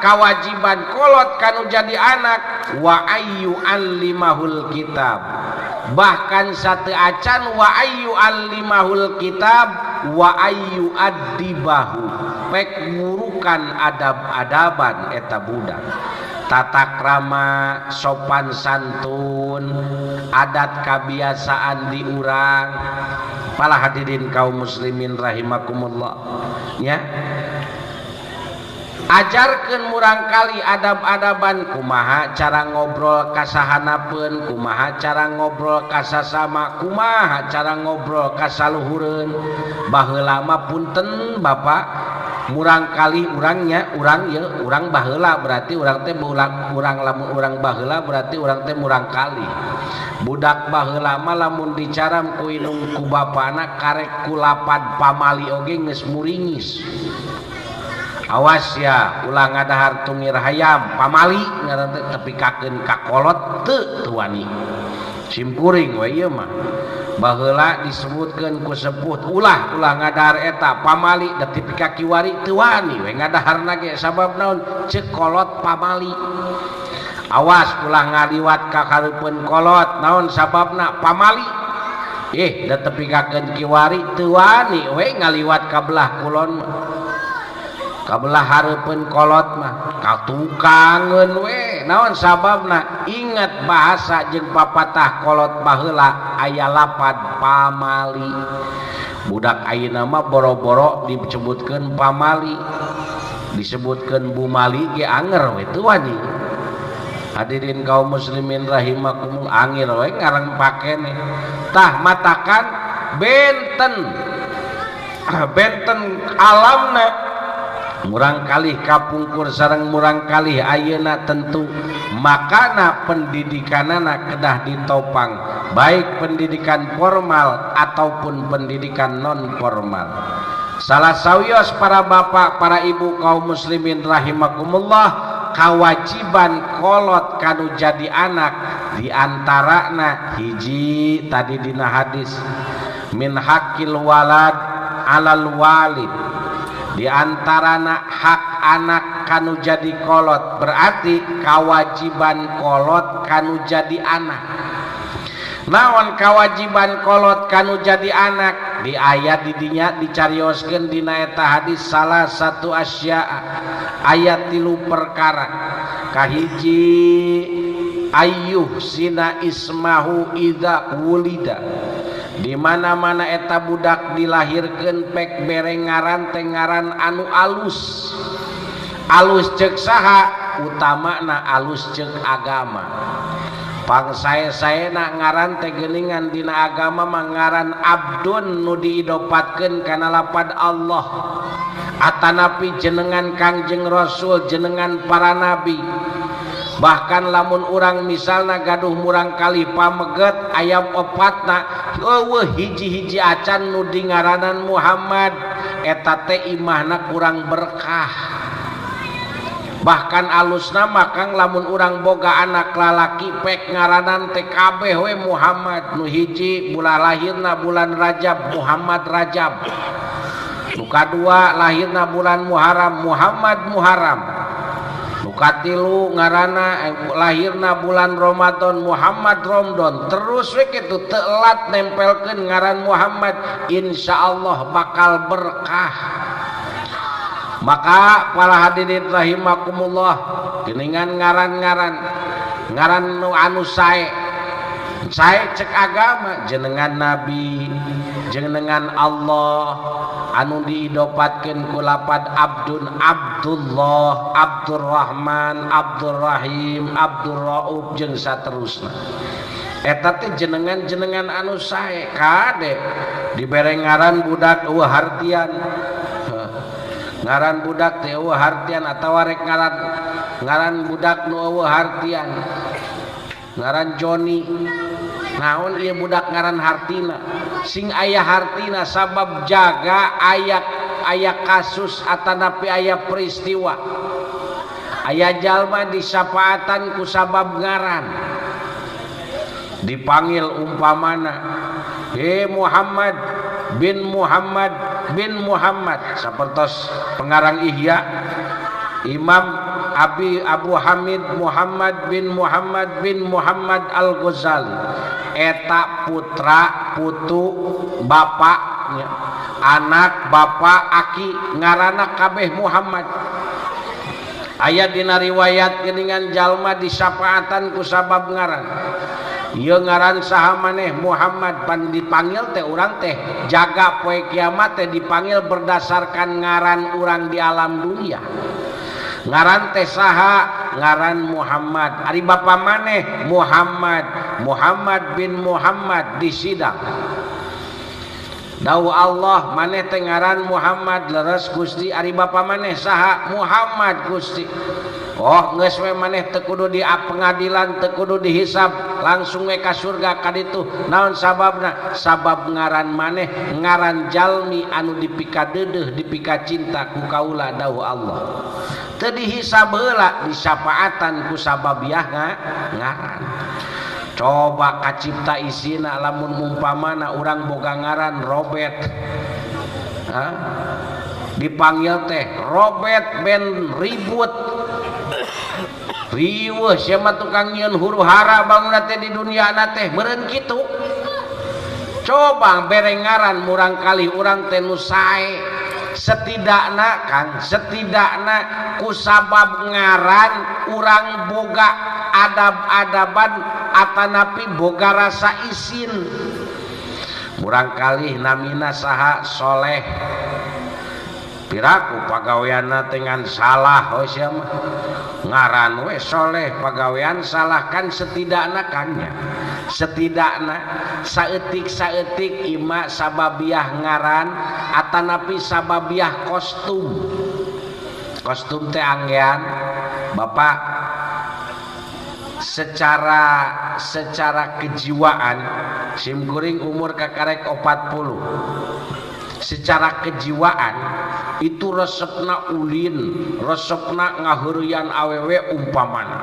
kawajiban kolot kanu jadi anak wa ayyu allimahul kitab. Bahkan satu acan wa ayyu allimahul kitab wa ayyu addibahu. Pek ngurukan adab-adaban eta budak. Tata krama, sopan santun, adat kebiasaan di urang. Pala hadirin kaum muslimin rahimakumullah. Ya. Ajarkeun murang kali adab-adaban, kumaha cara ngobrol kasahanapeun, kumaha cara ngobrol kasasama, kumaha cara ngobrol kasaluhureun. Baheula mah punten Bapak, murang kali urang baheula berarti urang teh lamun urang baheula berarti urang teh murang kali. Budak baheula mah lamun dicaram ku indung ku bapana karek ku lapad pamali oge geus muringis. Awas ya, ulah ngadahar tungir hayam pamali ngaran teh tepikakeun ka kolot teu wani. Simkuring we ieu mah. Baheula disebutkeun ku sepuh ulah ngadahar eta pamali da tipika kiwari teu wani we ngadaharna ge sabab naon ceuk kolot pamali. Awas ulah ngaliwat ka kareupeun kolot naon sababna pamali. Da tepikakeun kiwari teu wani we ngaliwat ka belah kulon mah. Kabelah hareupeun kolot mah katukangeun we naon sababna ingat bahasa jeung papatah kolot baheula aya lapad pamali. Budak ayeuna mah boro-boro disebutkeun pamali, disebutkeun bumali ge anger we teu wani. Hadirin kaum muslimin rahimakumullah, angir we ngarang pakene tah matakan benten alamna murang kalih kapungkur sareng murang kalih ayeuna tentu makana pendidikanana kedah ditopang baik pendidikan formal ataupun pendidikan non formal. Salah sawios para bapak para ibu kaum muslimin rahimakumullah, kewajiban kolot kanu jadi anak diantarana hiji tadi dina hadis min hakil walad alal walid, di antarana hak anak kanu jadi kolot berarti kewajiban kolot kanu jadi anak. Naon kewajiban kolot kanu jadi anak? Di ayat didinya dicarioskeun dina eta hadis salah satu asya ayat 3 perkara. Kahiji ayyuh sina ismahu idza wulida, di mana-mana eta budak dilahirkeun pek berengaran tengaran anu alus. Alus ceuk saha? Utamana alus ceuk agama. Pangsae-saena ngaran teh geuningan dina agama mangaran abdun nu diidopatkeun kana lapad Allah. Atanapi jenengan Kangjeng Rasul, jenengan para nabi. Bahkan lamun urang misalna gaduh murang kali pameget ayam opatna eueuh hiji-hiji acan nu dingaranan Muhammad eta teh imahna kurang berkah. Bahkan alusna makang lamun urang boga anak lalaki pek ngaranan teh kabeh we Muhammad. Nu hiji bulan lahirna bulan Rajab Muhammad Rajab, nu kadua lahirna bulan Muharram Muhammad Muharram, nu katilu ngaranna lahirna bulan Ramadan Muhammad Ramadan. Terus we kitu teu elat nempelkeun ngaran Muhammad, insyaallah bakal berkah. Maka para hadirin rahimakumullah, geuningan ngaran nu anu sae cek agama, jenengan nabi, jenengan Allah anu diidopatkeun ku lapad abdun, Abdullah, Abdurrahman, Abdurrahim, Abdurrauf jeung saterusna. Eta teh jenengan anu sae kade dibere ngaran budak eueuh hartian. Ngaran budak teh eueuh hartian atawa rek ngaran budak nu eueuh hartian. Ngaran Joni. Naon ieu budak ngaran hartina? Sing aya hartina sabab jaga aya aya kasus atanapi aya peristiwa aya jalma disapaatan ku sabab ngaran dipanggil umpamana Muhammad bin Muhammad bin Muhammad sapertos pengarang Ihya Imam Abu Hamid Muhammad bin Muhammad Al-Ghazali eta putra putu bapaknya anak bapak aki ngaranna kabeh Muhammad aya dina riwayat geuningan jalma disapaatan ku sabab ngaran ieu ngaran saha maneh Muhammad pan dipanggil teh urang teh jaga poe kiamat teh dipanggil berdasarkan ngaran urang di alam dunia ngaran teh saha ngaran Muhammad ari bapa maneh Muhammad bin Muhammad di sidang dawuh Allah maneh teh ngaran Muhammad leres Gusti ari bapa maneh saha Muhammad Gusti oh geus we maneh teu kudu di pengadilan teu kudu dihisab langsung we ka surga kaditu naon sababna sabab ngaran maneh ngaran jalmi anu dipika deudeuh dipika cinta ku kaula dawuh Allah teu dihisab heula disapaatan ku sababiah ngaran coba kacipta isina lamun mumpamana urang boga ngaran Robert dipanggil teh Robert ben ribut riweuh sia mah tukang nyieun huru-hara bangunna teh di dunia na teh meureun kitu coba bere ngaran murang kali urang teh nu sae setidakna Kang setidakna ku sabab ngaran urang boga adab-adaban atanapi boga rasa isin murang kali namina saha Soleh piraku pagaweanna dengan salah oh sia mah ngaran we Soleh pagawean salah kan setidakna kannya setidakna saeutik ima sababiah ngaran atanapi sababiah kostum teh anggean Bapak secara kejiwaan simkuring umur kakarek 40 secara kejiwaan itu resepna ulin resepna ngaheureyan awewe umpamana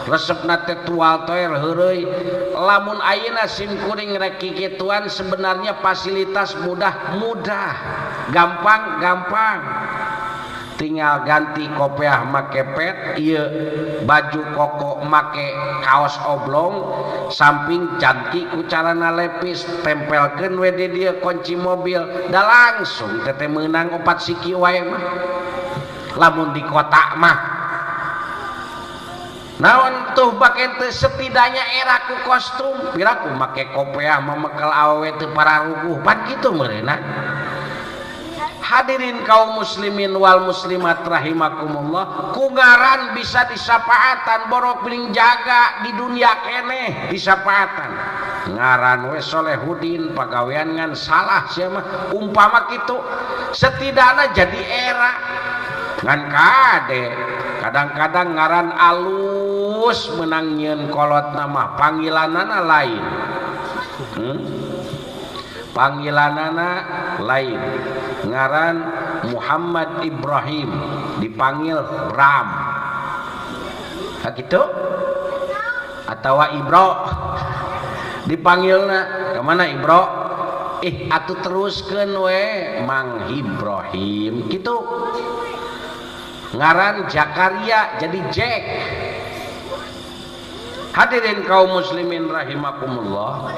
resepna teh tual toer heureuy lamun ayeuna simkuring rek kikituan sebenarnya fasilitas mudah gampang tinggal ganti kopiah make pet ieu baju koko make kaos oblong samping jangki ku carana lepis tempelkeun we di dieu kunci mobil da langsung teh meunang 4 siki wae mah lamun di kota mah naon tuh bake teh setidaknya era ku kostum piraku make kopiah memekel awewe teu pararuguh pan kitu meureunna. Hadirin kaum muslimin wal muslimat rahimakumullah ku ngaran bisa disapaatan borok piling jaga di dunia keneh disapaatan ngaran we Solehudin pagawean ngan salah sia mah umpama kitu setidakna jadi era ngan kade kadang-kadang ngaran alus menang nyieun kolot nama panggilanana lain panggilanana lain ngaran Muhammad Ibrahim dipanggil Ram gitu atawa Ibro dipanggilna kemana Ibro atuh teruskeun we Mang Ibrahim gitu ngaran Jakaria jadi Jack. Hadirin kaum muslimin rahimakumullah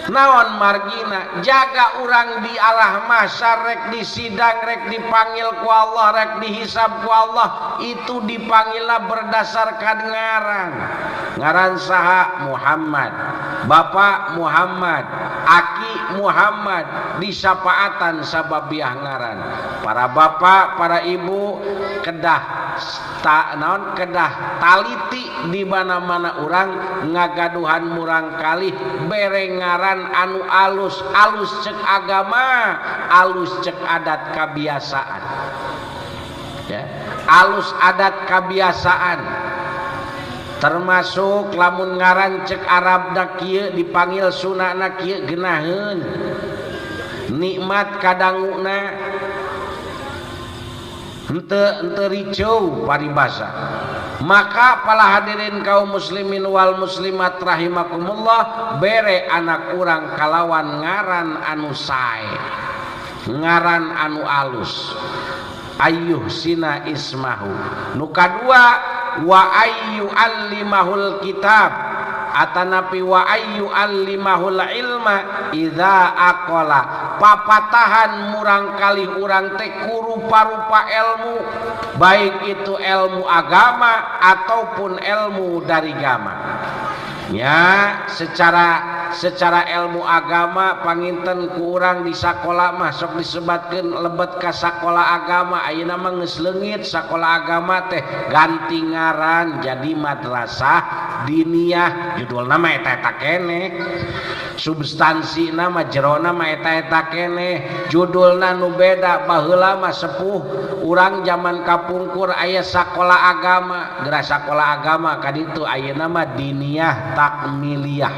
naon margina jaga urang di alah mahsyar rek disidang rek dipanggil ku Allah rek dihisab ku Allah itu dipanggillah berdasarkan ngaran saha Muhammad bapak Muhammad aki Muhammad disapaatan sababiah ngaran para bapak para ibu kedah taliti di mana-mana urang ngagaduhan murang kali bere ngaran anu alus cek agama alus cek adat kebiasaan ya alus adat kebiasaan termasuk lamun ngaran cek Arab da kieu dipanggil sunana kieu geunaheun nikmat kadanguna henteu riceu paribasa. Maka para hadirin kaum muslimin wal muslimat rahimakumullah, bere anak urang kalawan ngaran anu sae, ngaran anu alus, ayyuh sina ismahu. Nu kadua wa ayyu allimahul kitab, atanapi wa ayyu allimahul ilma idza aqala. Papatahan murang kali urang teh rupa-rupa ilmu, baik itu ilmu agama ataupun ilmu dari agama. Ya, secara ilmu agama panginten ku urang di sakola mah sok disebatkeun lebet ka sakola agama. Ayeuna mah geus leungit sakola agama teh ganti ngaran jadi madrasah diniyah. Judulna mah eta keneh, substansi nama jerona mah eta keneh, judulna nu beda. Baheula mah sepuh urang zaman kapungkur aya sakola agama, geura sakola agama kaditu ayeuna mah diniyah takmiliyah,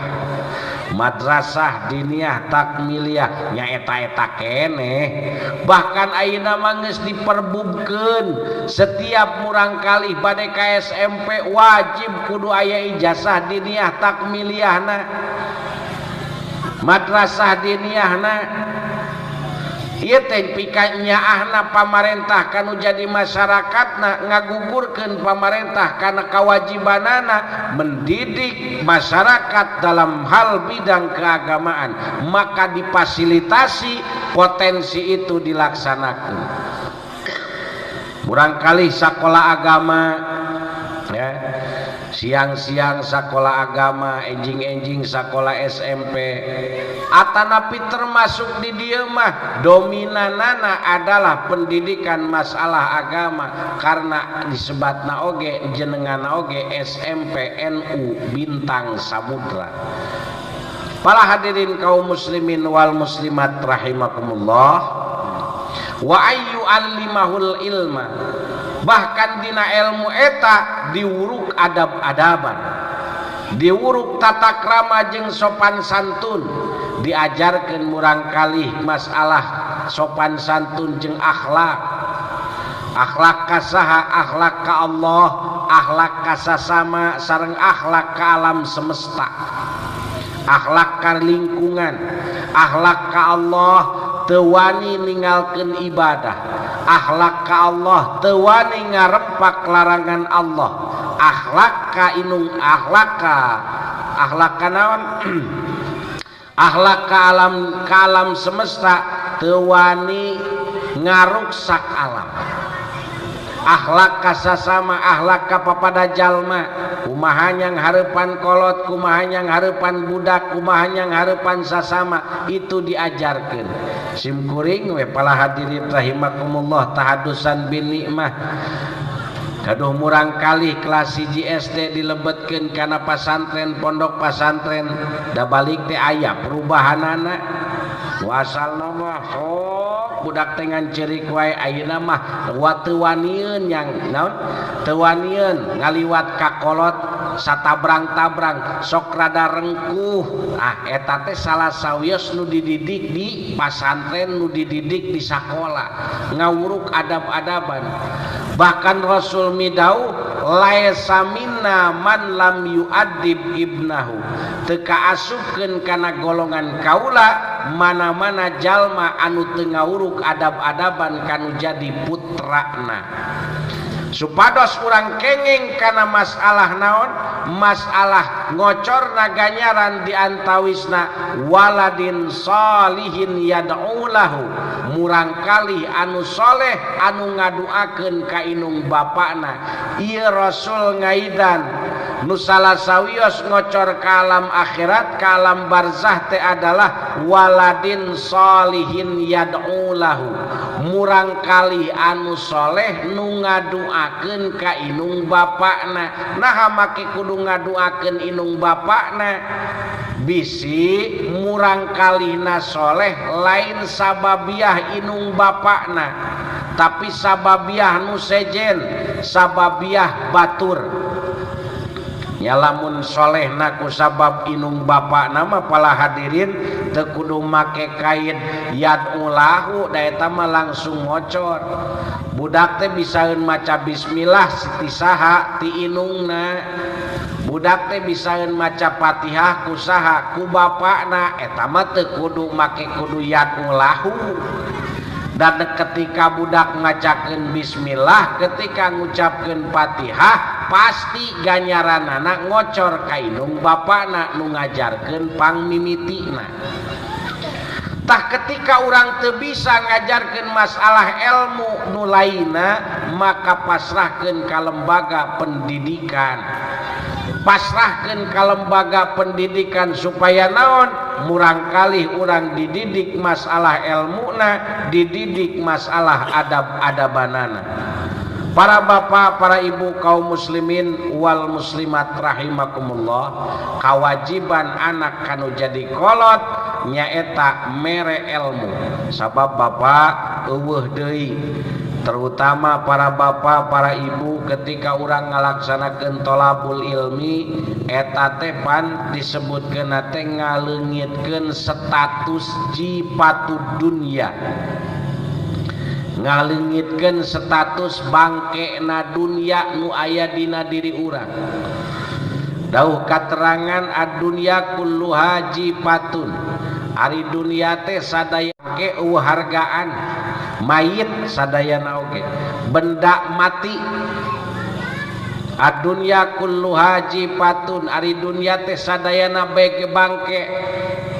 madrasah diniyah takmiliyah nya eta keneh. Bahkan ayeuna mah geus diperbubkeun setiap murang kali bade ka SMP wajib kudu aya ijazah diniyah takmiliyahna, madrasah diniyahna. Ieu teh pikanyaahna pamarentah kanu jadi masyarakatna ngagugurkeun pamarentah kana kewajibanana mendidik masyarakat dalam hal bidang keagamaan, maka difasilitasi potensi itu dilaksanakan. Murangkali sakola agama ya, siang-siang sakola agama, enjing-enjing sakola SMP, atanapi termasuk di dieu mah dominanana adalah pendidikan masalah agama, karena disebatna oge jenengan oge SMP NU Bintang Samudra. Para hadirin kaum muslimin wal muslimat rahimakumullah, wa ayyu allimahul ilma, bahkan dina ilmu eta diuruk adab-adaban, diuruk tata krama jeung sopan santun, diajarkeun murang kalih masalah sopan santun jeung akhlak. Akhlak ka saha? Akhlak ka Allah, akhlak ka sasama, sareng akhlak ka alam semesta. Akhlak ka lingkungan, akhlak ka Allah teu wani ninggalkeun ibadah, akhlak ka Allah teu wani ngarepak larangan Allah, akhlak ka inung akhlak ka naon akhlak ka alam semesta teu wani ngaruksak alam. Akhlak ka sasama, akhlak ka papada jalma, kumaha nyang hareupan kolot, kumaha nyang hareupan budak, kumaha nyang hareupan sasama, itu diajarkeun. Simkuring we pala hadirin rahimakumullah, tahadusan bin nikmah kaduh murang kali kelas 1 SD dilebetkeun kana pasantren, pondok pasantren, da balik teh aya perubahanana. Wasalna mah budak dengan cerik wae, ayeuna mah teu wanieun yang naon, teu wanieun ngaliwat ka kolot satabrang-tabrang, sok rada rengkuh. Eta teh salah sawios nu dididik di pasantren, nu dididik di sakola, ngawuruk adab-adaban. Bahkan Rasul midau laisa minna man lam yu'addib ibnahu, teu kaasupkeun kana golongan kaula mana-mana jalma anu teu ngawuruk adab-adaban kanu jadi putrana. Supados urang kenging kana masalah naon, masalah ngocor naganyaran diantawisna waladin sholihin yad'u lahu, murang kali anu soleh anu ngaduakeun ka inung bapana. Ieu Rasul ngaidan nu salah sawios ngocor ka alam akhirat, ka alam barzah teh adalah waladin sholihin yad'u lahu, murang kali anu soleh nu ngaduakeun ka inung bapana. Naha make kudu ngaduakeun inung bapana? Bisi murang kalina soleh lain sababiah inung bapana, tapi sababiah nu sejen, sababiah batur. nyalamun solehna ku sabab inung bapak nama pala hadirin teu kudu make kain yad'ulahu da eta mah langsung ngocor. Budak teh bisaeun maca bismillah ti saha ti inungna. Budak teh bisaeun maca Fatihah ku saha ku bapakna eta mah teu kudu make kudu yad'ulahu. Dan ketika budak ngacakeun bismillah, ketika ngucapkeun Fatihah pasti ganyaranana ngocor ka inung bapakna nu ngajarkeun pangmimitina. Tah ketika orang teu bisa ngajarkeun masalah ilmu nu lainna, maka pasrahkeun ka lembaga pendidikan. Pasrahkeun ka lembaga pendidikan supaya naon? Murang kali orang dididik masalah ilmuna, dididik masalah adab-adabanana. Para bapak, para ibu kaum muslimin wal muslimat rahimakumullah, kewajiban anak kanu jadi kolot nyaeta mere ilmu. Sabab bapak eueuh deui, terutama para bapak, para ibu ketika orang ngalaksanakeun tolabul ilmi eta teh pan disebutkeun teh ngaleungitkeun status jipatud dunya, ngaleungitkeun status bangkena dunya nu aya dina diri urang. Dauh katerangan ad-dunya kulluha jipatun, ari dunia teh sadaya ge hargaan, mayit sadayana oge, benda mati. Ad-dunya kulluha jipatun, ari dunia teh sadayana bae bangke,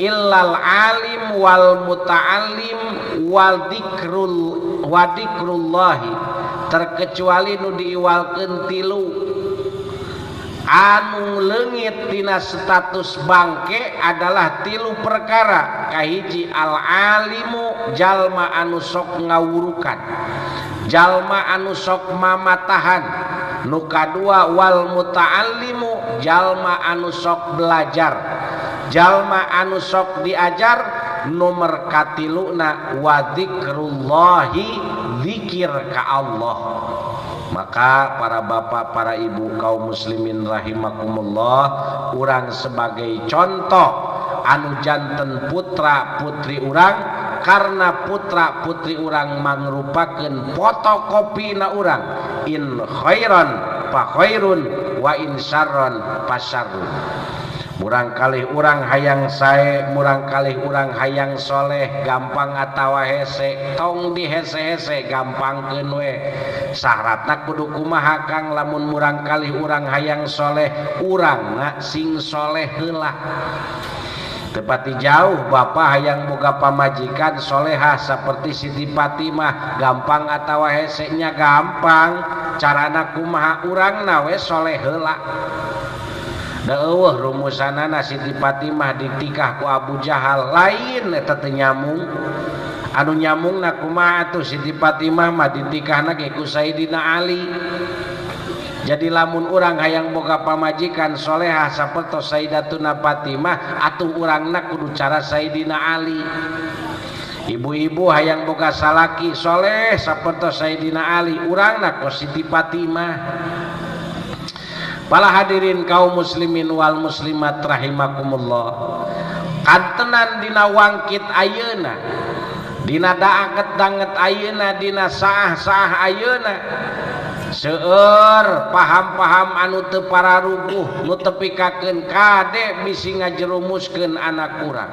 illal alim wal muta'allim wal dikrullahi, terkecuali nu diiwalkeun tilu. Anu leungit dina status bangke adalah tilu perkara. Kahiji al alimu, jalma anu sok ngawurukan, jalma anu sok mamatahan. Nu kadua wal muta'allimu, jalma anu sok belajar, jalma anu sok diajar. Nomor katiluna wa dzikrullahi, zikir ka Allah. Maka para bapak, para ibu kaum muslimin rahimakumullah, urang sebagai contoh anu janten putra putri urang, karena putra putri urang mangrupakeun fotokopina urang. In khairan fa khairun wa in syarran fa syarrun. Murang kalih urang hayang sae, murang kalih urang hayang soleh, gampang atawa hese, tong di hese-hese gampangkeun we. Syaratna kudu kumaha Kang lamun murang kalih urang hayang soleh, urangna sing soleh heula. Tepati jauh bapak hayang boga pamajikan solehah seperti Siti Fatimah, gampang atawa hese nya gampang, carana kumaha urangna we soleh heula. Da eueuh rumusanana Siti Fatimah ditikah ku Abu Jahal, lain eta teh nyamung. Anu nyamungna kumaha atuh Siti Fatimah mah ditikahna ge ku Sayyidina Ali. Jadi lamun urang hayang boga pamajikan solehah saperto Sayyidatuna Fatimah, atuh urangna kudu cara Sayyidina Ali. Ibu-ibu hayang boga salaki soleh saperto Sayyidina Ali, urangna ku Siti Fatimah. Para hadirin kaum muslimin wal muslimat rahimakumullah, kantenan dina wangkit ayeuna, dina daanget danget ayeuna, dina saah-saah ayeuna, seueur paham-paham anu teu pararuguh nu tepikakeun kade bisi ngajerumuskeun anak urang,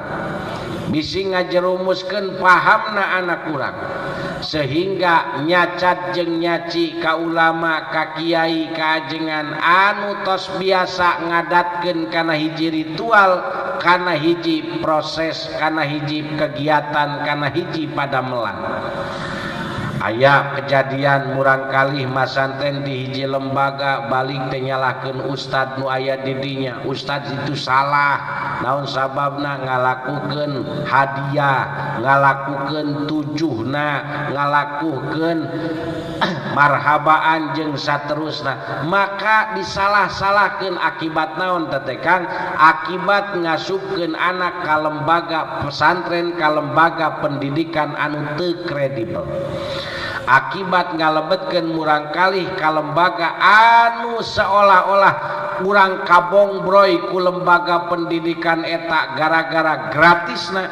bisi ngajerumuskeun pahamna anak urang, sehingga nyacat jeung nyaci ka ulama, ka kiai, ka ajengan anu tos biasa ngadatkeun kana hiji ritual, kana hiji proses, kana hiji kegiatan, kana hiji padamelan. Aya kejadian murang kalih masanten di hiji lembaga balik teh nyalahkeun ustad nu aya di dinya. Ustad itu salah, naon sababna ngalakukeun hadiah, ngalakukeun tujuhna, ngalakukeun marhabaan jeung saterusna. Maka disalah-salahkeun akibat naon teh Kang? Akibat ngasupkeun anak ka lembaga pesantren, ka lembaga pendidikan anu teu kredibel. akibat ngalebetkeun murang kalih ka lembaga anu seolah-olah urang kabongbroy ku lembaga pendidikan eta gara-gara gratisna,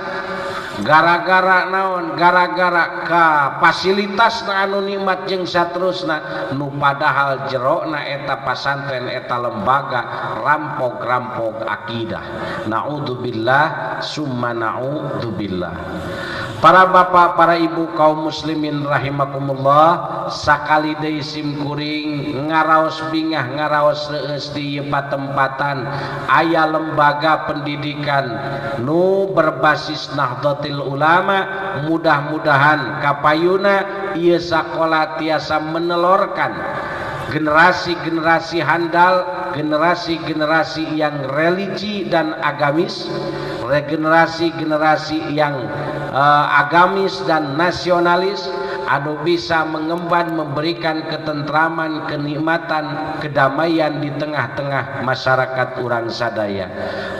gara-gara naon, gara-gara ka fasilitasna anu nikmat jeung saterusna, nu padahal jerona eta pasantren eta lembaga rampog-rampog akidah. Naudzubillah summa naudzubillah. Para bapak, para ibu kaum muslimin rahimakumullah, sakali deui sim kuring ngaraos bingah ngaraos reueus di patempatan aya lembaga pendidikan nu berbasis Nahdlatul Ulama, mudah-mudahan kapayuna ieu sakola tiasa menelorkan generasi-generasi handal, generasi-generasi yang religi dan agamis, generasi-generasi yang agamis dan nasionalis, anu bisa mengemban memberikan ketentraman, kenikmatan, kedamaian di tengah-tengah masyarakat urang sadaya.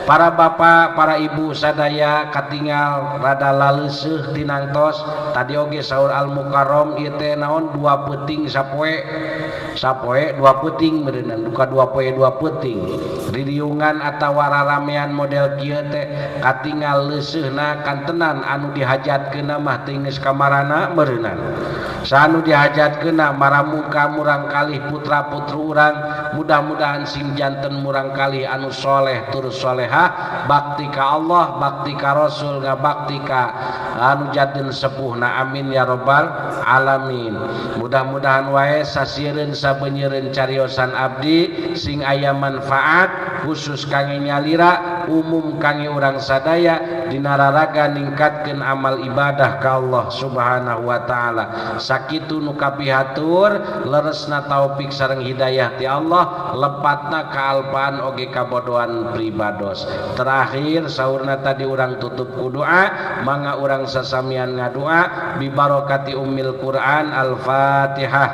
Para bapak, para ibu sadaya katingal rada laleuseuh tinangtos tadi oge saur Al Mukarrom ieu teh naon 2 peuting sapoe 2 peuting meureunna duka 2 poe 2 peuting ridiungan atawa raramean model kieu teh katingal leuseuhna kantenan anu dihajatkeun mah teh geus kamarana meureunna sanu dihajatkeun maramuka murang kalih putra-putru urang, mudah-mudahan sim janten murang kalih anu soleh tur solehah, bakti ka Allah, bakti ka Rasul, ngabakti ka anu janten sepuhna, amin ya rabbal alamin. Mudah-mudahan wae sasiereun sabeunyereun cariosan abdi sing aya manfaat khusus kangge nyalira, umum kangge urang sadaya dina raraga ningkatkeun amal ibadah ka Allah Subhanahu wa taala. Sakitu nu kapihatur leresna taufik sareng hidayah ti Allah, lepatna kaalpaan oge kabodohan pribados. Terakhir saurna tadi urang tutup ku doa, mangga urang sasamian ngadoa bi barokati ummil Quran. Al-Fatihah.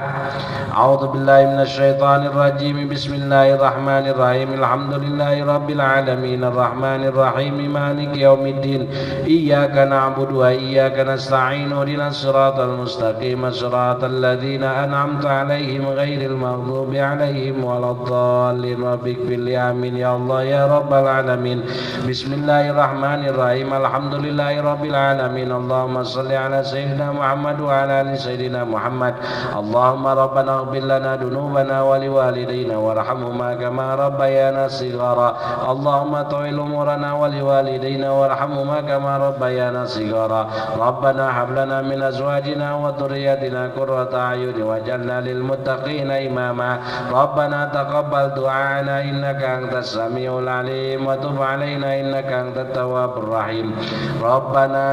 A'udzu billahi minasyaitonir rajim. Bismillahirrahmanirrahim. Alhamdulillahirabbil alamin arrahmanir rahim maliki yaumiddin. Iyyaka na'budu wa iyyaka nasta'in. Ihdinas siratal mustaqim siratal ladzina an'amta 'alaihim ghairil maghdubi 'alaihim waladdallin. Rabbikfir li amin ya Allah ya rabbal alamin. Bismillahirrahmanirrahim. Alhamdulillahirabbil alamin. Allahumma shalli ala sayyidina Muhammad wa ala ali sayyidina Muhammad. Allahumma rabbana ighfir lana dunubana wa liwalidayna warhamhuma kama rabbayana shighara. Allahumma tawil umurana wa liwalidayna warhamhuma kama rabbayana shighara. Rabbana hab lana min azwajina wa dhurriyyatina qurrata a'yun waj'alna lil muttaqina imama. Rabbana taqabbal du'ana innaka antas samiul alim wa tub 'alaina innaka antat tawwabur rahim. Rabbana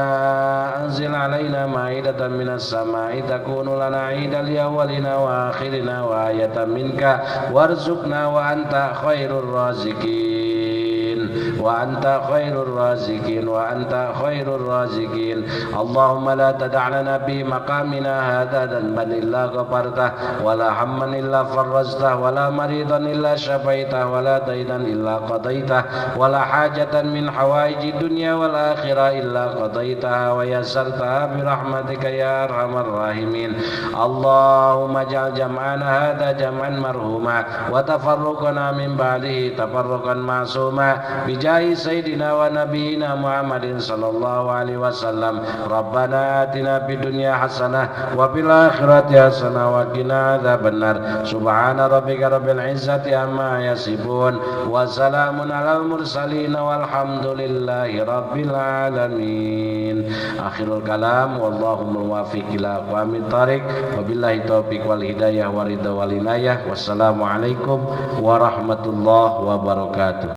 anzil 'alaina ma'idatan minas sama'i takunu lana 'idan li awwalina wa akhirina wa ayatan minka warzuqna wa anta khairur raziqin wa anta khairur raziqin wa anta khairur raziqin. Allahumma la tada' lana bi maqamina hadha dhanban illa ghafartah wa la hamman illa farajtah wa la maridan illa syafaitah wa la daynan illa qadaitah wa la hajatan min hawaiji dunya wal akhirah illa qadaitaha wa yassartaha bi rahmatika ya arhamar rahimin. Allahumma ja'al jam'ana hadha jam'an marhuma wa tafarruqana min ba'dihi tafarruqan ma'suma bi jahi sayyidina wa nabiyyina Muhammadin sallallahu alaihi wasallam. Rabbana atina fid dunya hasanah wa fil akhirati hasanah wa qina adzabannar. Subhana rabbika rabbil izzati amma yasifun wa salamun alal mursalin walhamdulillahi rabbil alamin. Akhirul kalam wallahu muwaffiq ila aqwamit thariq. Wabillahi taufiq wal hidayah wa ridha wal inayah. Wassalamualaikum warahmatullahi wabarakatuh.